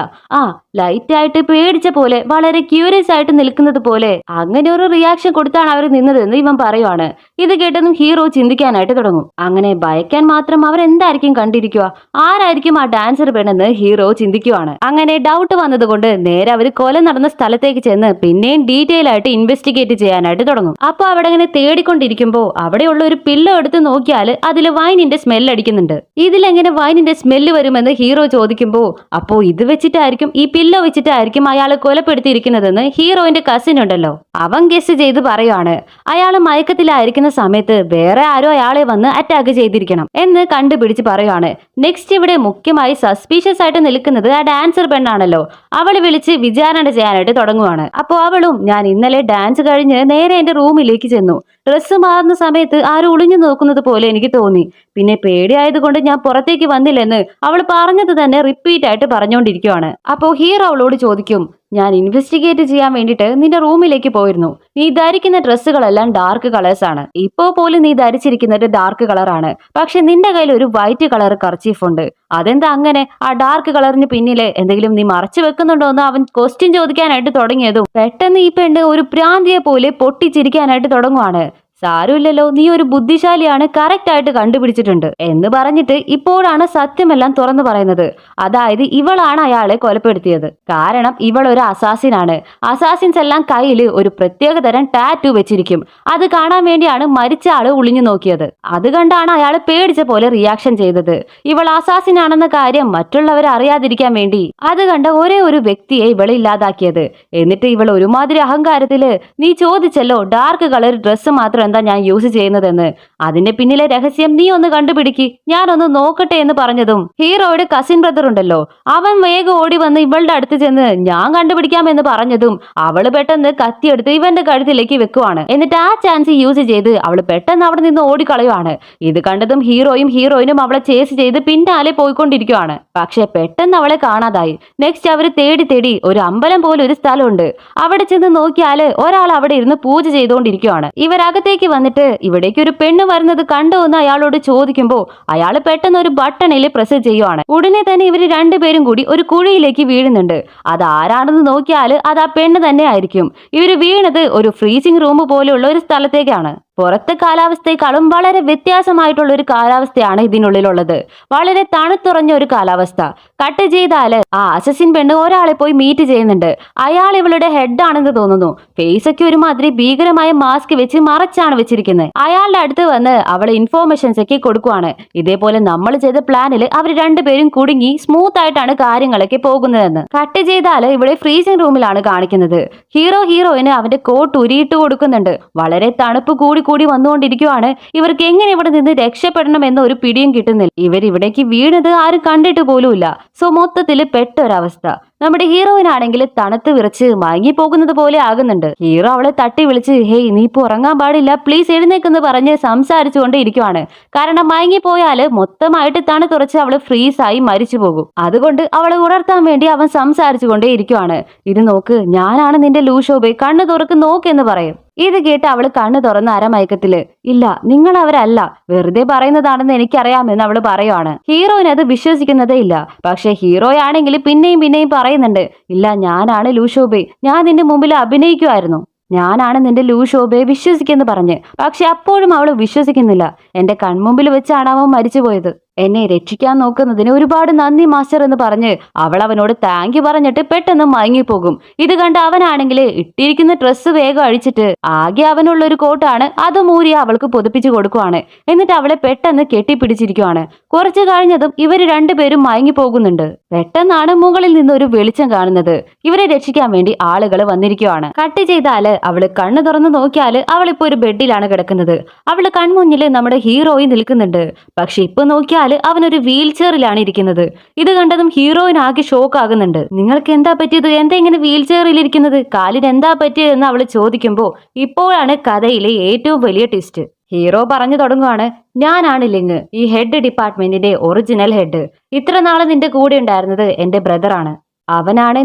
ലൈറ്റ് ആയിട്ട് പേടിച്ച പോലെ, വളരെ ക്യൂരിയസ് ആയിട്ട് നിൽക്കുന്നത് പോലെ അങ്ങനെ ഒരു റിയാക്ഷൻ കൊടുത്താണ് അവർ നിന്നതെന്ന് ഇവൻ പറയുവാണ്. ഇത് കേട്ടതും ഹീറോ ചിന്തിക്കാനായിട്ട് തുടങ്ങും. അങ്ങനെ ഭയക്കാൻ മാത്രം അവരെന്തായിരിക്കും കണ്ടിരിക്കുക, ആരായിരിക്കും ആ ഡാൻസർ പെണ്ണെന്ന് ഹീറോ ചിന്തിക്കുവാണ്. അങ്ങനെ ഡൗട്ട് വന്നതുകൊണ്ട് നേരെ അവർ കൊല നടന്ന സ്ഥലത്തേക്ക് ചെന്ന് പിന്നെയും ഡീറ്റെയിൽ ആയിട്ട് ഇൻവെസ്റ്റിഗേറ്റ് ചെയ്യാനായിട്ട് തുടങ്ങും. അപ്പൊ അവിടെ അങ്ങനെ തേടിക്കൊണ്ടിരിക്കുമ്പോ അവിടെയുള്ള ഒരു പില്ലോ എടുത്ത് നോക്കിയാൽ അതിൽ വൈനിന്റെ സ്മെൽ അടിക്കുന്നുണ്ട്. ഇതിലെങ്ങനെ വൈനിന്റെ സ്മെല്ല് വരുമെന്ന് ഹീറോ ചോദിക്കുമ്പോ അപ്പോ ഇത് വെച്ചിട്ടായിരിക്കും, ഈ പില്ലോ വെച്ചിട്ടായിരിക്കും അയാളെ കൊലപ്പെടുത്തിയിരിക്കുന്നതെന്ന് ഹീറോയിന്റെ കസിൻ ഉണ്ടല്ലോ അവൻ ഗസ് ചെയ്ത് പറയുവാണ്. അയാൾ മയക്കത്തിലായിരിക്കുന്ന സമയത്ത് വേറെ ആരോ അയാളെ വന്ന് അറ്റാക്ക് ചെയ്തിരിക്കണം എന്ന് കണ്ടുപിടിച്ച് പറയുവാണ്. നെക്സ്റ്റ് ഇവിടെ മുഖ്യമായി സസ്പീഷ്യസ് ആയിട്ട് നിൽക്കുന്നത് ആ ഡാൻസർ പെണ്ണാണല്ലോ. അവള് വിളിച്ച് വിചാരണ ചെയ്യാനായിട്ട് തുടങ്ങുവാണ്. അപ്പോ അവളും, ഞാൻ ഇന്നലെ ഡാൻസ് കഴിഞ്ഞ് നേരെ എന്റെ റൂമിലേക്ക് ചെന്നു. ഡ്രസ്സ് മാറുന്ന സമയത്ത് ആരും ഒളിഞ്ഞു നോക്കുന്നത് പോലെ എനിക്ക് തോന്നി. പിന്നെ പേടിയായതുകൊണ്ട് ഞാൻ പുറത്തേക്ക് വന്നില്ലെന്ന് അവൾ പറഞ്ഞത് തന്നെ റിപ്പീറ്റ് ആയിട്ട് പറഞ്ഞുകൊണ്ടിരിക്കുവാണ്. അപ്പോ ഹീറോ അവളോട് ചോദിക്കും, ഞാൻ ഇൻവെസ്റ്റിഗേറ്റ് ചെയ്യാൻ വേണ്ടിയിട്ട് നിന്റെ റൂമിലേക്ക് പോയിരുന്നു. നീ ധരിക്കുന്ന ഡ്രസ്സുകളെല്ലാം ഡാർക്ക് കളേഴ്സ് ആണ്. ഇപ്പോ പോലും നീ ധരിച്ചിരിക്കുന്നത് ഡാർക്ക് കളറാണ്. പക്ഷെ നിന്റെ കയ്യിൽ ഒരു വൈറ്റ് കളർ കർച്ചീഫ് ഉണ്ട്. അതെന്താ അങ്ങനെ? ആ ഡാർക്ക് കളറിന് പിന്നിലെ എന്തെങ്കിലും നീ മറച്ചു വെക്കുന്നുണ്ടോ എന്ന് അവൻ ക്വസ്റ്റ്യൻ ചോദിക്കാനായിട്ട് തുടങ്ങിയതും പെട്ടെന്ന് ഈ പെണ്ണ് ഒരു പ്രാന്തിയെ പോലെ പൊട്ടിച്ചിരിക്കാനായിട്ട് തുടങ്ങുവാണ്. സാരമില്ലല്ലോ, നീ ഒരു ബുദ്ധിശാലിയാണ്, കറക്റ്റ് ആയിട്ട് കണ്ടുപിടിച്ചിട്ടുണ്ട് എന്ന് പറഞ്ഞിട്ട് ഇപ്പോഴാണ് സത്യമെല്ലാം തുറന്നു പറയുന്നത്. അതായത് ഇവളാണ് അയാളെ കൊലപ്പെടുത്തിയത്. കാരണം ഇവൾ ഒരു അസാസിനാണ്. അസാസിൻസ് എല്ലാം കയ്യിൽ ഒരു പ്രത്യേക തരം ടാറ്റു വെച്ചിരിക്കും. അത് കാണാൻ വേണ്ടിയാണ് മരിച്ച ആള് ഒളിഞ്ഞു നോക്കിയത്. അത് കണ്ടാണ് അയാൾ പേടിച്ച പോലെ റിയാക്ഷൻ ചെയ്തത്. ഇവൾ അസാസിനാണെന്ന കാര്യം മറ്റുള്ളവരെ അറിയാതിരിക്കാൻ വേണ്ടി അത് കണ്ട ഒരേ ഒരു വ്യക്തിയെ ഇവളെ ഇല്ലാതാക്കിയത്. എന്നിട്ട് ഇവൾ ഒരുമാതിരി അഹങ്കാരത്തില്, നീ ചോദിച്ചല്ലോ ഡാർക്ക് കളർ ഡ്രസ്സ് മാത്രം എന്താ ഞാൻ യൂസ് ചെയ്യുന്നതെന്ന്, അതിന്റെ പിന്നിലെ രഹസ്യം നീ ഒന്ന് കണ്ടുപിടിക്ക്, ഞാനൊന്ന് നോക്കട്ടെ എന്ന് പറഞ്ഞതും ഹീറോയുടെ കസിൻ ബ്രദർ ഉണ്ടല്ലോ അവൻ വേഗം ഓടി വന്ന് ഇവളുടെ അടുത്ത് ചെന്ന് ഞാൻ കണ്ടുപിടിക്കാമെന്ന് പറഞ്ഞതും അവള് പെട്ടെന്ന് കത്തിയെടുത്ത് ഇവന്റെ കഴുത്തിലേക്ക് വെക്കുവാണ്. എന്നിട്ട് ആ ചാൻസ് യൂസ് ചെയ്ത് അവള് പെട്ടെന്ന് അവിടെ നിന്ന് ഓടിക്കളയുവാണ്. ഇത് കണ്ടതും ഹീറോയും ഹീറോയിനും അവളെ ചേസ് ചെയ്ത് പിന്നാലെ പോയിക്കൊണ്ടിരിക്കുവാണ്. പക്ഷെ പെട്ടെന്ന് അവളെ കാണാതായി. നെക്സ്റ്റ് അവര് തേടി തേടി ഒരു അമ്പലം പോലെ ഒരു സ്ഥലമുണ്ട്. അവിടെ ചെന്ന് നോക്കിയാല് ഒരാൾ അവിടെ ഇരുന്ന് പൂജ ചെയ്തുകൊണ്ടിരിക്കുവാണ്. ഇവരകത്തേക്ക് അവിടേക്ക് വന്നിട്ട് ഇവിടേക്ക് ഒരു പെണ്ണ് വരുന്നത് കണ്ടോ എന്ന് അയാളോട് ചോദിക്കുമ്പോ അയാൾ പെട്ടെന്ന് ഒരു ബട്ടണിൽ പ്രസ് ചെയ്യുവാണ്. ഉടനെ തന്നെ ഇവര് രണ്ടുപേരും കൂടി ഒരു കുഴിയിലേക്ക് വീഴുന്നുണ്ട്. അത് ആരാണെന്ന് നോക്കിയാൽ അത് ആ പെണ്ണ് തന്നെ ആയിരിക്കും. ഇവര് വീണത് ഒരു ഫ്രീസിംഗ് റൂം പോലെയുള്ള ഒരു സ്ഥലത്തേക്കാണ്. പുറത്തെ കാലാവസ്ഥയെക്കാളും വളരെ വ്യത്യാസമായിട്ടുള്ള ഒരു കാലാവസ്ഥയാണ് ഇതിനുള്ളിലുള്ളത്. വളരെ തണുത്തുറഞ്ഞ ഒരു കാലാവസ്ഥ. കട്ട് ചെയ്താല് ആ അസസിൻ പെണ്ണ് ഒരാളെ പോയി മീറ്റ് ചെയ്യുന്നുണ്ട്. അയാൾ ഇവളുടെ ഹെഡ് ആണെന്ന് തോന്നുന്നു. ഫേസ് ഒക്കെ ഒരുമാതിരി ഭീകരമായ മാസ്ക് വെച്ച് മറച്ചാണ് വെച്ചിരിക്കുന്നത്. അയാളുടെ അടുത്ത് വന്ന് അവള് ഇൻഫോർമേഷൻസ് ഒക്കെ കൊടുക്കുവാണ്. ഇതേപോലെ നമ്മൾ ചെയ്ത പ്ലാനിൽ അവർ രണ്ടുപേരും കുടുങ്ങി സ്മൂത്ത് ആയിട്ടാണ് കാര്യങ്ങളൊക്കെ പോകുന്നതെന്ന്. കട്ട് ചെയ്താല് ഇവിടെ ഫ്രീസിംഗ് റൂമിലാണ് കാണിക്കുന്നത്. ഹീറോയിന് അവന്റെ കോട്ട് ഉരിയിട്ട് കൊടുക്കുന്നുണ്ട്. വളരെ തണുപ്പ് കൂടി വന്നുകൊണ്ടിരിക്കുവാണ്. ഇവർക്ക് എങ്ങനെ ഇവിടെ നിന്ന് രക്ഷപ്പെടണം എന്ന ഒരു പിടിയും കിട്ടുന്നില്ല. ഇവരിവിടേക്ക് വീണത് ആരും കണ്ടിട്ട് പോലുമില്ല. സോ മൊത്തത്തില് പെട്ടൊരവസ്ഥ. നമ്മുടെ ഹീറോയിനാണെങ്കിൽ തണുത്ത് വിറച്ച് മയങ്ങി പോകുന്നത് പോലെ ആകുന്നുണ്ട്. ഹീറോ അവളെ തട്ടി വിളിച്ച് ഹേയ് നീ ഇപ്പൊ ഉറങ്ങാൻ പാടില്ല, പ്ലീസ് എഴുന്നേക്കെന്ന് പറഞ്ഞ് സംസാരിച്ചുകൊണ്ട് ഇരിക്കുവാണ്. കാരണം മയങ്ങിപ്പോയാല് മൊത്തമായിട്ട് തണുത്തുറച്ച് അവള് ഫ്രീസായി മരിച്ചു പോകും. അതുകൊണ്ട് അവളെ ഉണർത്താൻ വേണ്ടി അവൻ സംസാരിച്ചു കൊണ്ടേ ഇരിക്കുവാണ്. ഇത് നോക്ക്, ഞാനാണ് നിന്റെ ലൂഷോബെ, കണ്ണു തുറക്ക് നോക്കെന്ന് പറയും. ഇത് കേട്ട് അവള് കണ്ണു തുറന്ന് അരമയക്കത്തില് ഇല്ല നിങ്ങൾ അവരല്ല, വെറുതെ പറയുന്നതാണെന്ന് എനിക്കറിയാമെന്ന് അവള് പറയുവാണ്. ഹീറോയിന് അത് വിശ്വസിക്കുന്നതേ ഇല്ല. പക്ഷെ ഹീറോയാണെങ്കിൽ പിന്നെയും പറയുന്നുണ്ട് ഇല്ല ഞാനാണ് ലൂഷോബെ, ഞാൻ നിന്റെ മുമ്പിൽ അഭിനയിക്കുമായിരുന്നു, ഞാനാണ് നിന്റെ ലൂഷോബെ, വിശ്വസിക്കെന്ന് പറഞ്ഞ്. പക്ഷെ അപ്പോഴും അവള് വിശ്വസിക്കുന്നില്ല. എന്റെ കൺമുമ്പിൽ വെച്ചാണ് അവൻ മരിച്ചുപോയത്. എന്നെ രക്ഷിക്കാൻ നോക്കുന്നതിന് ഒരുപാട് നന്ദി മാസ്റ്റർ എന്ന് പറഞ്ഞ് അവൾ അവനോട് താങ്ക് യു പറഞ്ഞിട്ട് പെട്ടെന്ന് മയങ്ങിപ്പോകും. ഇത് കണ്ട് അവനാണെങ്കിൽ ഇട്ടിരിക്കുന്ന ഡ്രസ്സ് വേഗം അഴിച്ചിട്ട് ആകെ അവനുള്ള ഒരു കോട്ടാണ് അത് മൂരി അവൾക്ക് പൊതിപ്പിച്ചു കൊടുക്കുവാണ്. എന്നിട്ട് അവളെ പെട്ടെന്ന് കെട്ടിപ്പിടിച്ചിരിക്കുവാണ്. കുറച്ചു കഴിഞ്ഞതും ഇവര് രണ്ടുപേരും മയങ്ങിപ്പോകുന്നുണ്ട്. പെട്ടെന്നാണ് മുകളിൽ നിന്ന് ഒരു വെളിച്ചം കാണുന്നത്. ഇവരെ രക്ഷിക്കാൻ വേണ്ടി ആളുകൾ വന്നിരിക്കുവാണ്. കട്ട് ചെയ്താല് അവള് കണ്ണു തുറന്ന് നോക്കിയാല് അവളിപ്പോ ഒരു ബെഡിലാണ് കിടക്കുന്നത്. അവള് കൺമുന്നില് നമ്മുടെ ഹീറോയി നിൽക്കുന്നുണ്ട്. പക്ഷെ ഇപ്പൊ നോക്കിയാൽ അവനൊരു വീൽ ചെയറിലാണ് ഇരിക്കുന്നത്. ഇത് കണ്ടതും ഹീറോയിൻ ആകെ ഷോക്ക് ആകുന്നുണ്ട്. നിങ്ങൾക്ക് എന്താ പറ്റിയത്, എന്താ ഇങ്ങനെ വീൽ ചെയറിൽ ഇരിക്കുന്നത്, കാലിന് എന്താ പറ്റിയത് എന്ന് അവള് ചോദിക്കുമ്പോ ഇപ്പോഴാണ് കഥയിലെ ഏറ്റവും വലിയ ട്വിസ്റ്റ്. ഹീറോ പറഞ്ഞു തുടങ്ങുവാണ് ഞാനാണ് ലിങ്, ഈ ഹെഡ് ഡിപ്പാർട്ട്മെന്റിന്റെ ഒറിജിനൽ ഹെഡ്. ഇത്ര നാളെ നിന്റെ കൂടെ ഉണ്ടായിരുന്നത് എന്റെ ബ്രദറാണ്, അവനാണ്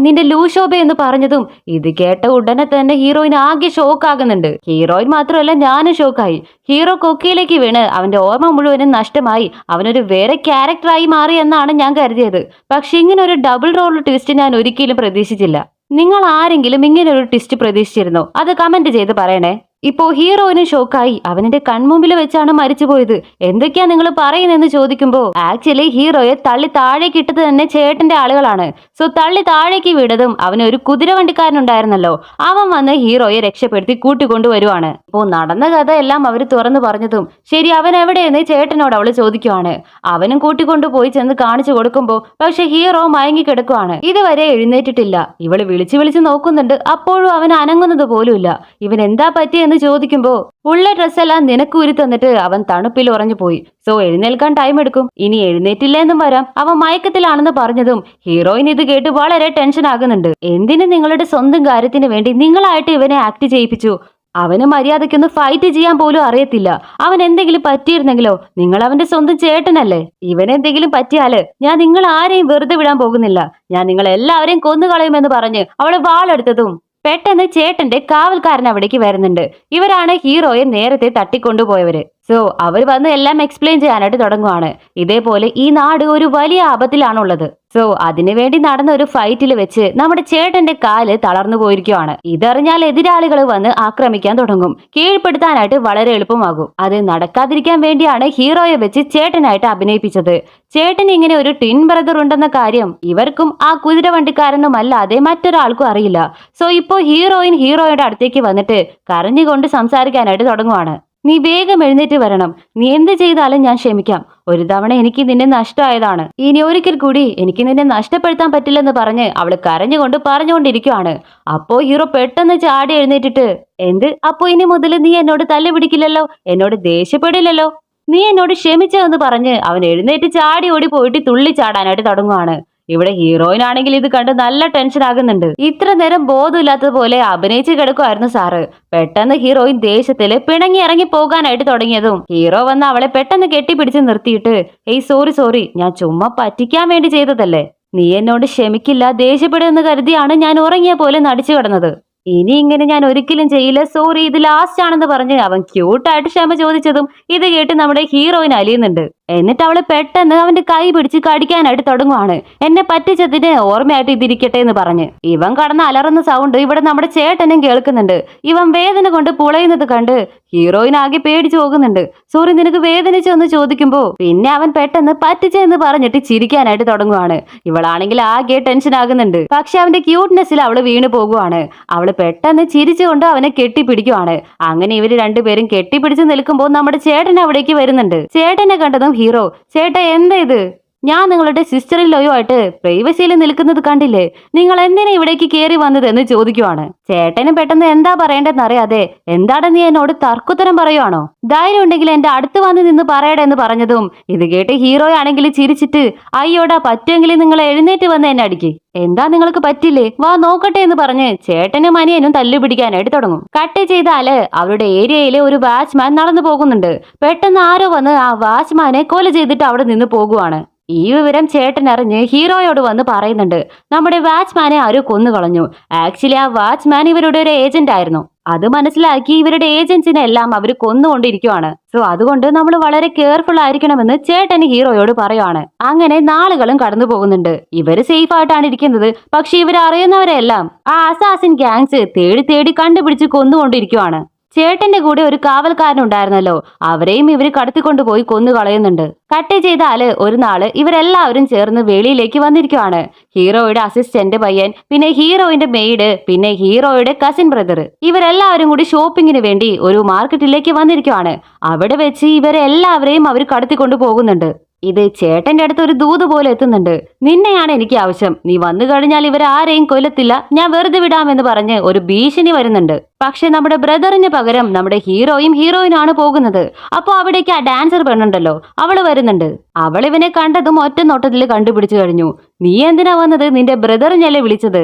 നിന്റെ ലൂഷോബെ എന്ന് പറഞ്ഞതും ഇത് കേട്ട ഉടനെ തന്നെ ഹീറോയിൻ ആകെ ഷോക്ക് ആകുന്നുണ്ട്. ഹീറോയിൻ മാത്രമല്ല ഞാനും ഷോക്കായി. ഹീറോ കൊക്കയിലേക്ക് വീണ് അവന്റെ ഓർമ്മ മുഴുവനും നഷ്ടമായി അവനൊരു വേറെ ക്യാരക്ടറായി മാറി എന്നാണ് ഞാൻ കരുതിയത്. പക്ഷെ ഇങ്ങനെ ഒരു ഡബിൾ റോൾ ട്വിസ്റ്റ് ഞാൻ ഒരിക്കലും പ്രതീക്ഷിച്ചില്ല. നിങ്ങൾ ആരെങ്കിലും ഇങ്ങനെ ഒരു ട്വിസ്റ്റ് പ്രതീക്ഷിച്ചിരുന്നോ? അത് കമന്റ് ചെയ്ത് പറയണേ. ഇപ്പോ ഹീറോയിന് ഷോക്കായി. അവനെന്റെ കൺമുമ്പിൽ വെച്ചാണ് മരിച്ചുപോയത്, എന്തൊക്കെയാ നിങ്ങൾ പറയുന്നെന്ന് ചോദിക്കുമ്പോ ആക്ച്വലി ഹീറോയെ തള്ളി താഴേക്ക് ഇട്ടത് തന്നെ ചേട്ടന്റെ ആളുകളാണ്. സോ തള്ളി താഴേക്ക് വീണതും അവന് ഒരു കുതിരവണ്ടിക്കാരനുണ്ടായിരുന്നല്ലോ, അവൻ വന്ന് ഹീറോയെ രക്ഷപ്പെടുത്തി കൂട്ടിക്കൊണ്ടുവരുവാണ്. ഇപ്പോ നടന്ന കഥ എല്ലാം അവര് തുറന്നു പറഞ്ഞതും ശരി അവൻ എവിടെയെന്ന് ചേട്ടനോട് അവള് ചോദിക്കുവാണ്. അവനും കൂട്ടിക്കൊണ്ടുപോയി ചെന്ന് കാണിച്ചു കൊടുക്കുമ്പോ പക്ഷെ ഹീറോ മയങ്ങി കിടക്കുവാണ്. ഇതുവരെ എഴുന്നേറ്റിട്ടില്ല. ഇവള് വിളിച്ചു നോക്കുന്നുണ്ട്. അപ്പോഴും അവൻ അനങ്ങുന്നത് പോലുമില്ല. ഇവൻ എന്താ പറ്റിയ എന്ന് ചോദിക്കുമ്പോ ഉള്ള ഡ്രസ്സെല്ലാം നിനക്ക് ഊരി തന്നിട്ട് അവൻ തണുപ്പിൽ ഉറഞ്ഞു പോയി. സോ എഴുന്നേൽക്കാൻ ടൈം എടുക്കും, ഇനി എഴുന്നേറ്റില്ല എന്നും വരാം. അവൻ മയക്കത്തിലാണെന്ന് പറഞ്ഞതും ഹീറോയിൻ ഇത് കേട്ട് വളരെ ടെൻഷൻ ആകുന്നുണ്ട്. എന്തിന് നിങ്ങളുടെ സ്വന്തം കാര്യത്തിന് വേണ്ടി നിങ്ങളായിട്ട് ഇവനെ ആക്ട് ചെയ്യിപ്പിച്ചു? അവന് മര്യാദയ്ക്കൊന്ന് ഫൈറ്റ് ചെയ്യാൻ പോലും അറിയത്തില്ല. അവൻ എന്തെങ്കിലും പറ്റിയിരുന്നെങ്കിലോ? നിങ്ങൾ അവന്റെ സ്വന്തം ചേട്ടനല്ലേ. ഇവനെന്തെങ്കിലും പറ്റിയാല് ഞാൻ നിങ്ങൾ ആരെയും വെറുതെ വിടാൻ പോകുന്നില്ല, ഞാൻ നിങ്ങൾ എല്ലാവരെയും കൊന്നുകളയുമെന്ന് പറഞ്ഞ് അവള് വാളെടുത്തതും പെട്ടെന്ന് ചേട്ടന്റെ കാവൽക്കാരൻ അവിടേക്ക് വരുന്നുണ്ട്. ഇവരാണ് ഹീറോയെ നേരത്തെ തട്ടിക്കൊണ്ടുപോയവര്. സോ അവർ വന്ന് എല്ലാം എക്സ്പ്ലെയിൻ ചെയ്യാനായിട്ട് തുടങ്ങുവാണ്. ഇതേപോലെ ഈ നാട് ഒരു വലിയ ആപത്തിലാണുള്ളത്. സോ അതിനുവേണ്ടി നടന്ന ഒരു ഫൈറ്റിൽ വെച്ച് നമ്മുടെ ചേട്ടന്റെ കാല് തളർന്നു പോയിരിക്കുവാണ്. ഇതറിഞ്ഞാൽ എതിരാളികൾ വന്ന് ആക്രമിക്കാൻ തുടങ്ങും. കീഴ്പ്പെടുത്താനായിട്ട് വളരെ എളുപ്പമാകും. അത് നടക്കാതിരിക്കാൻ വേണ്ടിയാണ് ഹീറോയെ വെച്ച് ചേട്ടനായിട്ട് അഭിനയിപ്പിച്ചത്. ചേട്ടന് ഇങ്ങനെ ഒരു ട്വിൻ ബ്രദർ ഉണ്ടെന്ന കാര്യം ഇവർക്കും ആ കുതിരവണ്ടിക്കാരനും അല്ലാതെ മറ്റൊരാൾക്കും അറിയില്ല. സോ ഇപ്പോ ഹീറോയിൻ ഹീറോയുടെ അടുത്തേക്ക് വന്നിട്ട് കരഞ്ഞുകൊണ്ട് സംസാരിക്കാനായിട്ട് തുടങ്ങുവാണ്. നീ വേഗം എഴുന്നേറ്റ് വരണം, നീ എന്ത് ചെയ്താലും ഞാൻ ക്ഷമിക്കാം. ഒരു തവണ എനിക്ക് നിന്നെ നഷ്ടമായതാണ്, ഇനി ഒരിക്കൽ കൂടി എനിക്ക് നിന്നെ നഷ്ടപ്പെടുത്താൻ പറ്റില്ലെന്ന് പറഞ്ഞ് അവള് കരഞ്ഞുകൊണ്ട് പറഞ്ഞുകൊണ്ടിരിക്കുവാണ്. അപ്പോ ഹീറോ പെട്ടെന്ന് ചാടി എഴുന്നേറ്റിട്ട് എന്ത്, അപ്പോ ഇനി മുതൽ നീ എന്നോട് തല്ല് പിടിക്കില്ലല്ലോ, എന്നോട് ദേഷ്യപ്പെടില്ലല്ലോ, നീ എന്നോട് ക്ഷമിച്ചോ എന്ന് പറഞ്ഞ് അവൻ എഴുന്നേറ്റ് ചാടി ഓടി പോയിട്ട് തുള്ളി ചാടാനായിട്ട് തുടങ്ങുവാണ്. ഇവിടെ ഹീറോയിൻ ആണെങ്കിൽ ഇത് കണ്ട് നല്ല ടെൻഷൻ ആകുന്നുണ്ട്. ഇത്ര നേരം ബോധമില്ലാത്തത് പോലെ അഭിനയിച്ച് കിടക്കുമായിരുന്നു സാറ്. പെട്ടെന്ന് ഹീറോയിൻ ദേഷ്യത്തില് പിണങ്ങി ഇറങ്ങി പോകാനായിട്ട് തുടങ്ങിയതും ഹീറോ വന്ന് അവളെ പെട്ടെന്ന് കെട്ടിപ്പിടിച്ച് നിർത്തിയിട്ട് ഏയ് സോറി, ഞാൻ ചുമ്മാ പറ്റിക്കാൻ വേണ്ടി ചെയ്തതല്ലേ, നീ എന്നോട് ക്ഷമിക്കില്ല ദേഷ്യപ്പെടുമെന്ന് കരുതിയാണ് ഞാൻ ഉറങ്ങിയ പോലെ നടിച്ചു കിടന്നത്. ഇനി ഇങ്ങനെ ഞാൻ ഒരിക്കലും ചെയ്യില്ല, സോറി, ഇത് ലാസ്റ്റ് ആണെന്ന് പറഞ്ഞ് അവൻ ക്യൂട്ടായിട്ട് ക്ഷമ ചോദിച്ചതും ഇത് കേട്ട് നമ്മുടെ ഹീറോയിൻ അലിയുന്നുണ്ട്. എന്നിട്ട് അവള് പെട്ടെന്ന് അവന്റെ കൈ പിടിച്ച് കടിക്കാനായിട്ട് തുടങ്ങുവാണ്. എന്നെ പറ്റിച്ചതിന് ഓർമ്മയായിട്ട് ഇതിരിക്കട്ടെ എന്ന് പറഞ്ഞ്. ഇവൻ കടന്ന് അലറുന്ന സൗണ്ട് ഇവിടെ നമ്മുടെ ചേട്ടനും കേൾക്കുന്നുണ്ട്. ഇവൻ വേദന കൊണ്ട് പുളയുന്നത് കണ്ട് ഹീറോയിൻ ആകെ പേടിച്ചു പോകുന്നുണ്ട്. സോറി, നിനക്ക് വേദനിച്ചോ എന്ന് ചോദിക്കുമ്പോ പിന്നെ അവൻ പെട്ടെന്ന് പറ്റിച്ചെന്ന് പറഞ്ഞിട്ട് ചിരിക്കാനായിട്ട് തുടങ്ങുവാണ്. ഇവളാണെങ്കിൽ ആകെ ടെൻഷൻ ആകുന്നുണ്ട്. പക്ഷെ അവന്റെ ക്യൂട്ട്നെസ്സിൽ അവള് വീണു പോകുവാണ്. അവള് പെട്ടെന്ന് ചിരിച്ചുകൊണ്ട് അവനെ കെട്ടിപ്പിടിക്കുവാണ്. അങ്ങനെ ഇവര് രണ്ടുപേരും കെട്ടിപ്പിടിച്ച് നിൽക്കുമ്പോൾ നമ്മുടെ ചേട്ടൻ അവിടേക്ക് വരുന്നുണ്ട്. ചേട്ടനെ കണ്ടതും ഹീറോ, ചേട്ടാ എന്താ ഇത്? ഞാൻ നിങ്ങളുടെ സിസ്റ്ററിൻ ലോയോ ആയിട്ട് പ്രൈവസിയിൽ നിൽക്കുന്നത് കണ്ടില്ലേ, നിങ്ങൾ എന്തിനാ ഇവിടേക്ക് കയറി വന്നത് എന്ന് ചോദിക്കുവാണ്. ചേട്ടനും പെട്ടെന്ന് എന്താ പറയേണ്ടതെന്ന് അറിയാതെ, എന്താണ് നീ എന്നോട് തർക്കുത്തരം പറയുവാണോ? ധൈര്യം ഉണ്ടെങ്കിൽ എന്റെ അടുത്ത് വന്ന് നിന്ന് പറയടേ എന്ന് പറഞ്ഞതും ഇത് കേട്ട് ഹീറോ ആണെങ്കിൽ ചിരിച്ചിട്ട്, അയ്യോടാ, പറ്റുമെങ്കിൽ നിങ്ങൾ എഴുന്നേറ്റ് വന്ന് എന്നെ അടിക്ക്. എന്താ നിങ്ങൾക്ക് പറ്റില്ലേ, വാ നോക്കട്ടെ എന്ന് പറഞ്ഞ് ചേട്ടനും അനിയനും തല്ലുപിടിക്കാനായിട്ട് തുടങ്ങും. കട്ട് ചെയ്താല് അവരുടെ ഏരിയയിലെ ഒരു വാച്ച്മാൻ നടന്നു പോകുന്നുണ്ട്. പെട്ടെന്ന് ആരോ വന്ന് ആ വാച്ച്മാനെ കൊല ചെയ്തിട്ട് അവിടെ നിന്ന് പോകുവാണ്. ഈ വിവരം ചേട്ടൻ അറിഞ്ഞ് ഹീറോയോട് വന്ന് പറയുന്നുണ്ട്. നമ്മുടെ വാച്ച്മാനെ ആരോ കൊന്നുകളഞ്ഞു. ആക്ച്വലി ആ വാച്ച്മാൻ ഇവരുടെ ഒരു ഏജന്റ് ആയിരുന്നു. അത് മനസ്സിലാക്കി ഇവരുടെ ഏജൻസിനെ എല്ലാം അവർ കൊന്നുകൊണ്ടിരിക്കുവാണ്. സോ അതുകൊണ്ട് നമ്മൾ വളരെ കെയർഫുൾ ആയിരിക്കണമെന്ന് ചേട്ടൻ ഹീറോയോട് പറയുവാണ്. അങ്ങനെ നാളുകളും കടന്നു പോകുന്നുണ്ട്. ഇവര് സേഫ് ആയിട്ടാണ് ഇരിക്കുന്നത്. പക്ഷെ ഇവർ അറിയുന്നവരെല്ലാം ആ അസാസിൻ ഗാങ്സ് തേടി തേടി കണ്ടുപിടിച്ച് കൊന്നുകൊണ്ടിരിക്കുവാണ്. ചേട്ടന്റെ കൂടെ ഒരു കാവൽക്കാരനുണ്ടായിരുന്നല്ലോ, അവരെയും ഇവര് കടത്തിക്കൊണ്ടുപോയി കൊന്നു കളയുന്നുണ്ട്. കട്ട് ചെയ്താല് ഒരു നാള് ഇവരെല്ലാവരും ചേർന്ന് വെളിയിലേക്ക് വന്നിരിക്കുവാണ്. ഹീറോയുടെ അസിസ്റ്റന്റ് പയ്യൻ, പിന്നെ ഹീറോയിന്റെ മെയ്ഡ്, പിന്നെ ഹീറോയുടെ കസിൻ ബ്രദർ, ഇവരെല്ലാവരും കൂടി ഷോപ്പിങ്ങിന് വേണ്ടി ഒരു മാർക്കറ്റിലേക്ക് വന്നിരിക്കുവാണ്. അവിടെ വെച്ച് ഇവരെല്ലാവരെയും അവർ കടത്തിക്കൊണ്ടു പോകുന്നുണ്ട്. ഇത് ചേട്ടന്റെ അടുത്ത് ഒരു ദൂത് പോലെ എത്തുന്നുണ്ട്. നിന്നെയാണ് എനിക്ക് ആവശ്യം, നീ വന്നു കഴിഞ്ഞാൽ ഇവരാരെയും കൊല്ലത്തില്ല, ഞാൻ വെറുതെ വിടാമെന്ന് പറഞ്ഞ് ഒരു ഭീഷണി വരുന്നുണ്ട്. പക്ഷെ നമ്മുടെ ബ്രദറിന് പകരം നമ്മുടെ ഹീറോയിനാണ് പോകുന്നത്. അപ്പൊ അവിടേക്ക് ആ ഡാൻസർ പെണ്ണുണ്ടല്ലോ, അവള് വരുന്നുണ്ട്. അവൾ ഇവനെ കണ്ടതും ഒറ്റ നോട്ടത്തിൽ കണ്ടുപിടിച്ചു കഴിഞ്ഞു. നീ എന്തിനാ വന്നത്? നിന്റെ ബ്രദറിനല്ലേ വിളിച്ചത്?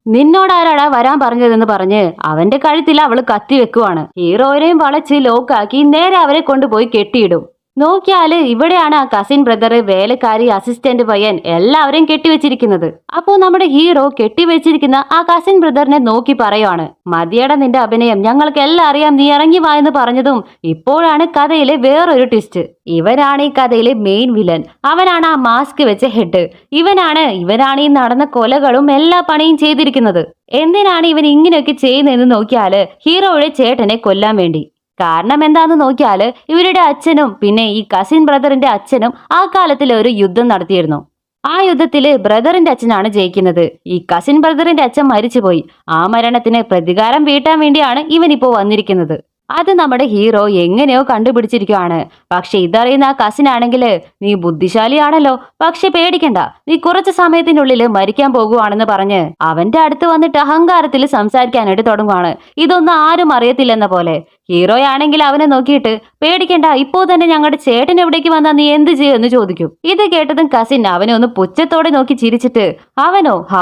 നിന്നോടാരാടാ വരാൻ പറഞ്ഞതെന്ന് പറഞ്ഞ് അവന്റെ കഴുത്തിൽ അവള് കത്തി വെക്കുവാണ്. ഹീറോയിനെയും വളച്ച് ലോക്കാക്കി നേരെ അവരെ കൊണ്ടുപോയി കെട്ടിയിടും. നോക്കിയാല് ഇവിടെയാണ് ആ കസിൻ ബ്രദർ, വേലക്കാരി, അസിസ്റ്റന്റ് പയ്യൻ എല്ലാവരെയും കെട്ടിവെച്ചിരിക്കുന്നത്. അപ്പോ നമ്മുടെ ഹീറോ കെട്ടിവെച്ചിരിക്കുന്ന ആ കസിൻ ബ്രദറിനെ നോക്കി പറയുവാണ്, മതിയട നിന്റെ അഭിനയം, ഞങ്ങൾക്ക് എല്ലാം അറിയാം, നീ ഇറങ്ങി വാ എന്ന് പറഞ്ഞതും ഇപ്പോഴാണ് കഥയിലെ വേറൊരു ട്വിസ്റ്റ്. ഇവനാണ് ഈ കഥയിലെ മെയിൻ വില്ലൻ. അവനാണ് ആ മാസ്ക് വെച്ച ഹെഡ്. ഇവനാണ് ഈ നടന്ന കൊലകളും എല്ലാ പണിയും ചെയ്തിരിക്കുന്നത്. എന്തിനാണ് ഇവൻ ഇങ്ങനെയൊക്കെ ചെയ്യുന്നതെന്ന് നോക്കിയാല് ഹീറോയുടെ ചേട്ടനെ കൊല്ലാൻ വേണ്ടി. കാരണം എന്താന്ന് നോക്കിയാല് ഇവരുടെ അച്ഛനും പിന്നെ ഈ കസിൻ ബ്രദറിന്റെ അച്ഛനും ആ കാലത്തിൽ ഒരു യുദ്ധം നടത്തിയിരുന്നു. ആ യുദ്ധത്തില് ബ്രദറിന്റെ അച്ഛനാണ് ജയിക്കുന്നത്. ഈ കസിൻ ബ്രദറിന്റെ അച്ഛൻ മരിച്ചുപോയി. ആ മരണത്തിന് പ്രതികാരം വീട്ടാൻ വേണ്ടിയാണ് ഇവനിപ്പോ വന്നിരിക്കുന്നത്. അത് നമ്മുടെ ഹീറോ എങ്ങനെയോ കണ്ടുപിടിച്ചിരിക്കുവാണ്. പക്ഷെ ഇതറിയുന്ന ആ കസിൻ ആണെങ്കില്, നീ ബുദ്ധിശാലിയാണല്ലോ, പക്ഷെ പേടിക്കണ്ട, നീ കുറച്ച് സമയത്തിനുള്ളിൽ മരിക്കാൻ പോകുവാണെന്ന് പറഞ്ഞ് അവന്റെ അടുത്ത് വന്നിട്ട് അഹങ്കാരത്തിൽ സംസാരിക്കാനായിട്ട് തുടങ്ങുവാണ്. ഇതൊന്നും ആരും അറിയത്തില്ലെന്ന പോലെ. ഹീറോയാണെങ്കിൽ അവനെ നോക്കിയിട്ട്, പേടിക്കണ്ട, ഇപ്പോ തന്നെ ഞങ്ങളുടെ ചേട്ടൻ എവിടേക്ക് വന്നാൽ നീ എന്ത് ചെയ്യുമെന്ന് ചോദിക്കും. ഇത് കേട്ടതും കസിൻ അവനെ ഒന്ന് പുച്ഛത്തോടെ നോക്കി ചിരിച്ചിട്ട്,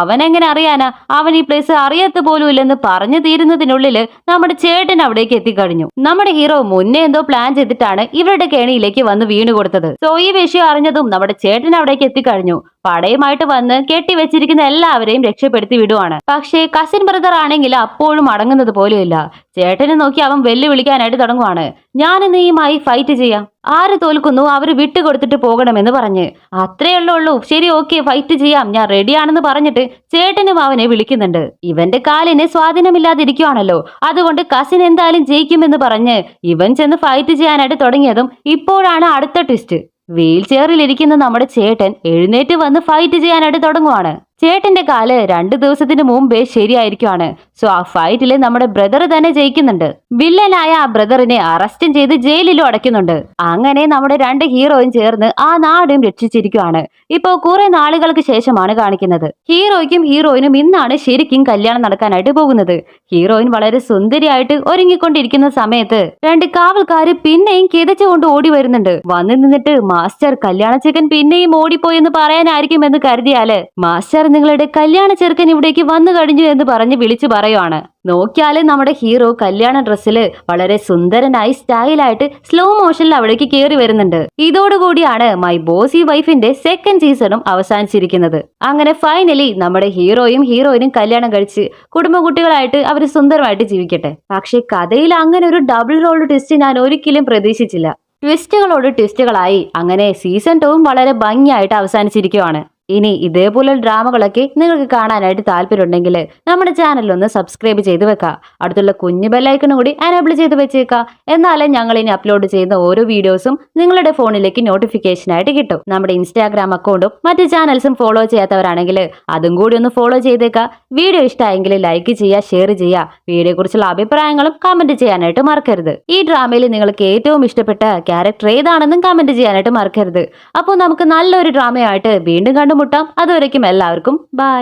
അവനെങ്ങനെ അറിയാനാ, അവൻ ഈ പ്ലേസ് അറിയത്ത് പോലും ഇല്ലെന്ന് പറഞ്ഞു തീരുന്നതിനുള്ളിൽ നമ്മുടെ ചേട്ടൻ അവിടേക്ക് എത്തിക്കഴിഞ്ഞു. നമ്മുടെ ഹീറോ മുന്നേ എന്തോ പ്ലാൻ ചെയ്തിട്ടാണ് ഇവരുടെ കെണിയിലേക്ക് വന്ന് വീണു കൊടുത്തത്. സോ ഈ വിഷയം അറിഞ്ഞതും നമ്മുടെ ചേട്ടൻ അവിടേക്ക് എത്തിക്കഴിഞ്ഞു. പടയുമായിട്ട് വന്ന് കെട്ടിവെച്ചിരിക്കുന്ന എല്ലാവരെയും രക്ഷപ്പെടുത്തി വിടുവാണ്. പക്ഷേ കസിൻ ബ്രദർ ആണെങ്കിൽ അപ്പോഴും അടങ്ങുന്നത് പോലുമില്ല. ചേട്ടനെ നോക്കി അവൻ വെല്ലുവിളിക്കാനായിട്ട് തുടങ്ങുവാണ്. ഞാൻ നീയുമായി ഫൈറ്റ് ചെയ്യാം, ആര് തോൽക്കുന്നു അവര് വിട്ടുകൊടുത്തിട്ട് പോകണമെന്ന് പറഞ്ഞ്. അത്രയുള്ളൂ, ശരി, ഓക്കെ, ഫൈറ്റ് ചെയ്യാം, ഞാൻ റെഡിയാണെന്ന് പറഞ്ഞിട്ട് ചേട്ടനും അവനെ വിളിക്കുന്നുണ്ട്. ഇവന്റെ കാലിന് സ്വാധീനമില്ലാതിരിക്കുവാണല്ലോ, അതുകൊണ്ട് കസിൻ എന്തായാലും ജയിക്കുമെന്ന് പറഞ്ഞ് ഇവൻ ചെന്ന് ഫൈറ്റ് ചെയ്യാനായിട്ട് തുടങ്ങിയതും ഇപ്പോഴാണ് അടുത്ത ട്വിസ്റ്റ്. വീൽ ചെയറിൽ ഇരിക്കുന്ന നമ്മുടെ ചേട്ടൻ എഴുന്നേറ്റ് വന്ന് ഫൈറ്റ് ചെയ്യാനായിട്ട് തുടങ്ങുവാണ്. ചേട്ടന്റെ കാല് 2 ദിവസത്തിന് മുമ്പേ ശരിയായിരിക്കുവാണ്. സോ ആ ഫൈറ്റില് നമ്മുടെ ബ്രദർ തന്നെ ജയിക്കുന്നുണ്ട്. വില്ലനായ ആ ബ്രദറിനെ അറസ്റ്റും ചെയ്ത് ജയിലിലും അടയ്ക്കുന്നുണ്ട്. അങ്ങനെ നമ്മുടെ 2 ഹീറോയും ചേർന്ന് ആ നാടും രക്ഷിച്ചിരിക്കുവാണ്. ഇപ്പോ കുറെ നാളുകൾക്ക് ശേഷമാണ് കാണിക്കുന്നത്. ഹീറോയ്ക്കും ഹീറോയിനും ഇന്നാണ് ശരിക്കും കല്യാണം നടക്കാനായിട്ട് പോകുന്നത്. ഹീറോയിൻ വളരെ സുന്ദരിയായിട്ട് ഒരുങ്ങിക്കൊണ്ടിരിക്കുന്ന സമയത്ത് 2 കാവൽക്കാര് പിന്നെയും കിതച്ചുകൊണ്ട് ഓടി വരുന്നുണ്ട്. വന്നു നിന്നിട്ട്, മാസ്റ്റർ, കല്യാണ ചിക്കൻ പിന്നെയും ഓടിപ്പോയെന്ന് പറയാനായിരിക്കും എന്ന് കരുതിയാല് മാസ്റ്റർ നിങ്ങളുടെ കല്യാണ ചെറുക്കൻ ഇവിടേക്ക് വന്നു കഴിഞ്ഞു എന്ന് പറഞ്ഞ് വിളിച്ചു പറയുവാണ്. നോക്കിയാല് നമ്മുടെ ഹീറോ കല്യാണ ഡ്രസ്സിൽ വളരെ സുന്ദരനായി സ്റ്റൈലായിട്ട് സ്ലോ മോഷനിൽ അവിടേക്ക് കയറി വരുന്നുണ്ട്. ഇതോടുകൂടിയാണ് മൈ ബോസി വൈഫിന്റെ സെക്കൻഡ് സീസണും അവസാനിച്ചിരിക്കുന്നത്. അങ്ങനെ ഫൈനലി നമ്മുടെ ഹീറോയും ഹീറോയിനും കല്യാണം കഴിച്ച് കുടുംബകുട്ടികളായിട്ട് അവർ സുന്ദരമായിട്ട് ജീവിക്കട്ടെ. പക്ഷെ കഥയിൽ അങ്ങനെ ഒരു ഡബിൾ റോൾ ട്വിസ്റ്റ് ഞാൻ ഒരിക്കലും പ്രതീക്ഷിച്ചില്ല. ട്വിസ്റ്റുകളോട് ട്വിസ്റ്റുകളായി അങ്ങനെ സീസൺ 2 വളരെ ഭംഗിയായിട്ട് അവസാനിച്ചിരിക്കുവാണ്. ഇനി ഇതേപോലെ ഡ്രാമകളൊക്കെ നിങ്ങൾക്ക് കാണാനായിട്ട് താല്പര്യമുണ്ടെങ്കിൽ നമ്മുടെ ചാനലൊന്ന് സബ്സ്ക്രൈബ് ചെയ്ത് വെക്കുക. അടുത്തുള്ള കുഞ്ഞു ബെല്ലൈക്കണും കൂടി എനേബിൾ ചെയ്ത് വെച്ചേക്കുക. എന്നാലേ ഞങ്ങൾ ഇനി അപ്ലോഡ് ചെയ്യുന്ന ഓരോ വീഡിയോസും നിങ്ങളുടെ ഫോണിലേക്ക് നോട്ടിഫിക്കേഷനായിട്ട് കിട്ടും. നമ്മുടെ ഇൻസ്റ്റാഗ്രാം അക്കൗണ്ടും മറ്റ് ചാനൽസും ഫോളോ ചെയ്യാത്തവരാണെങ്കിൽ അതും കൂടി ഒന്ന് ഫോളോ ചെയ്തേക്കുക. വീഡിയോ ഇഷ്ടമായെങ്കിൽ ലൈക്ക് ചെയ്യുക, ഷെയർ ചെയ്യുക. വീഡിയോയെക്കുറിച്ചുള്ള അഭിപ്രായങ്ങളും കമന്റ് ചെയ്യാനായിട്ട് മറക്കരുത്. ഈ ഡ്രാമയിൽ നിങ്ങൾക്ക് ഏറ്റവും ഇഷ്ടപ്പെട്ട ക്യാരക്ടർ ഏതാണെന്നും കമന്റ് ചെയ്യാനായിട്ട് മറക്കരുത്. അപ്പോൾ നമുക്ക് നല്ലൊരു ഡ്രാമയായിട്ട് വീണ്ടും കണ്ടുമുട്ടാം. അതുവരയ്ക്കും എല്ലാവർക്കും ബൈ.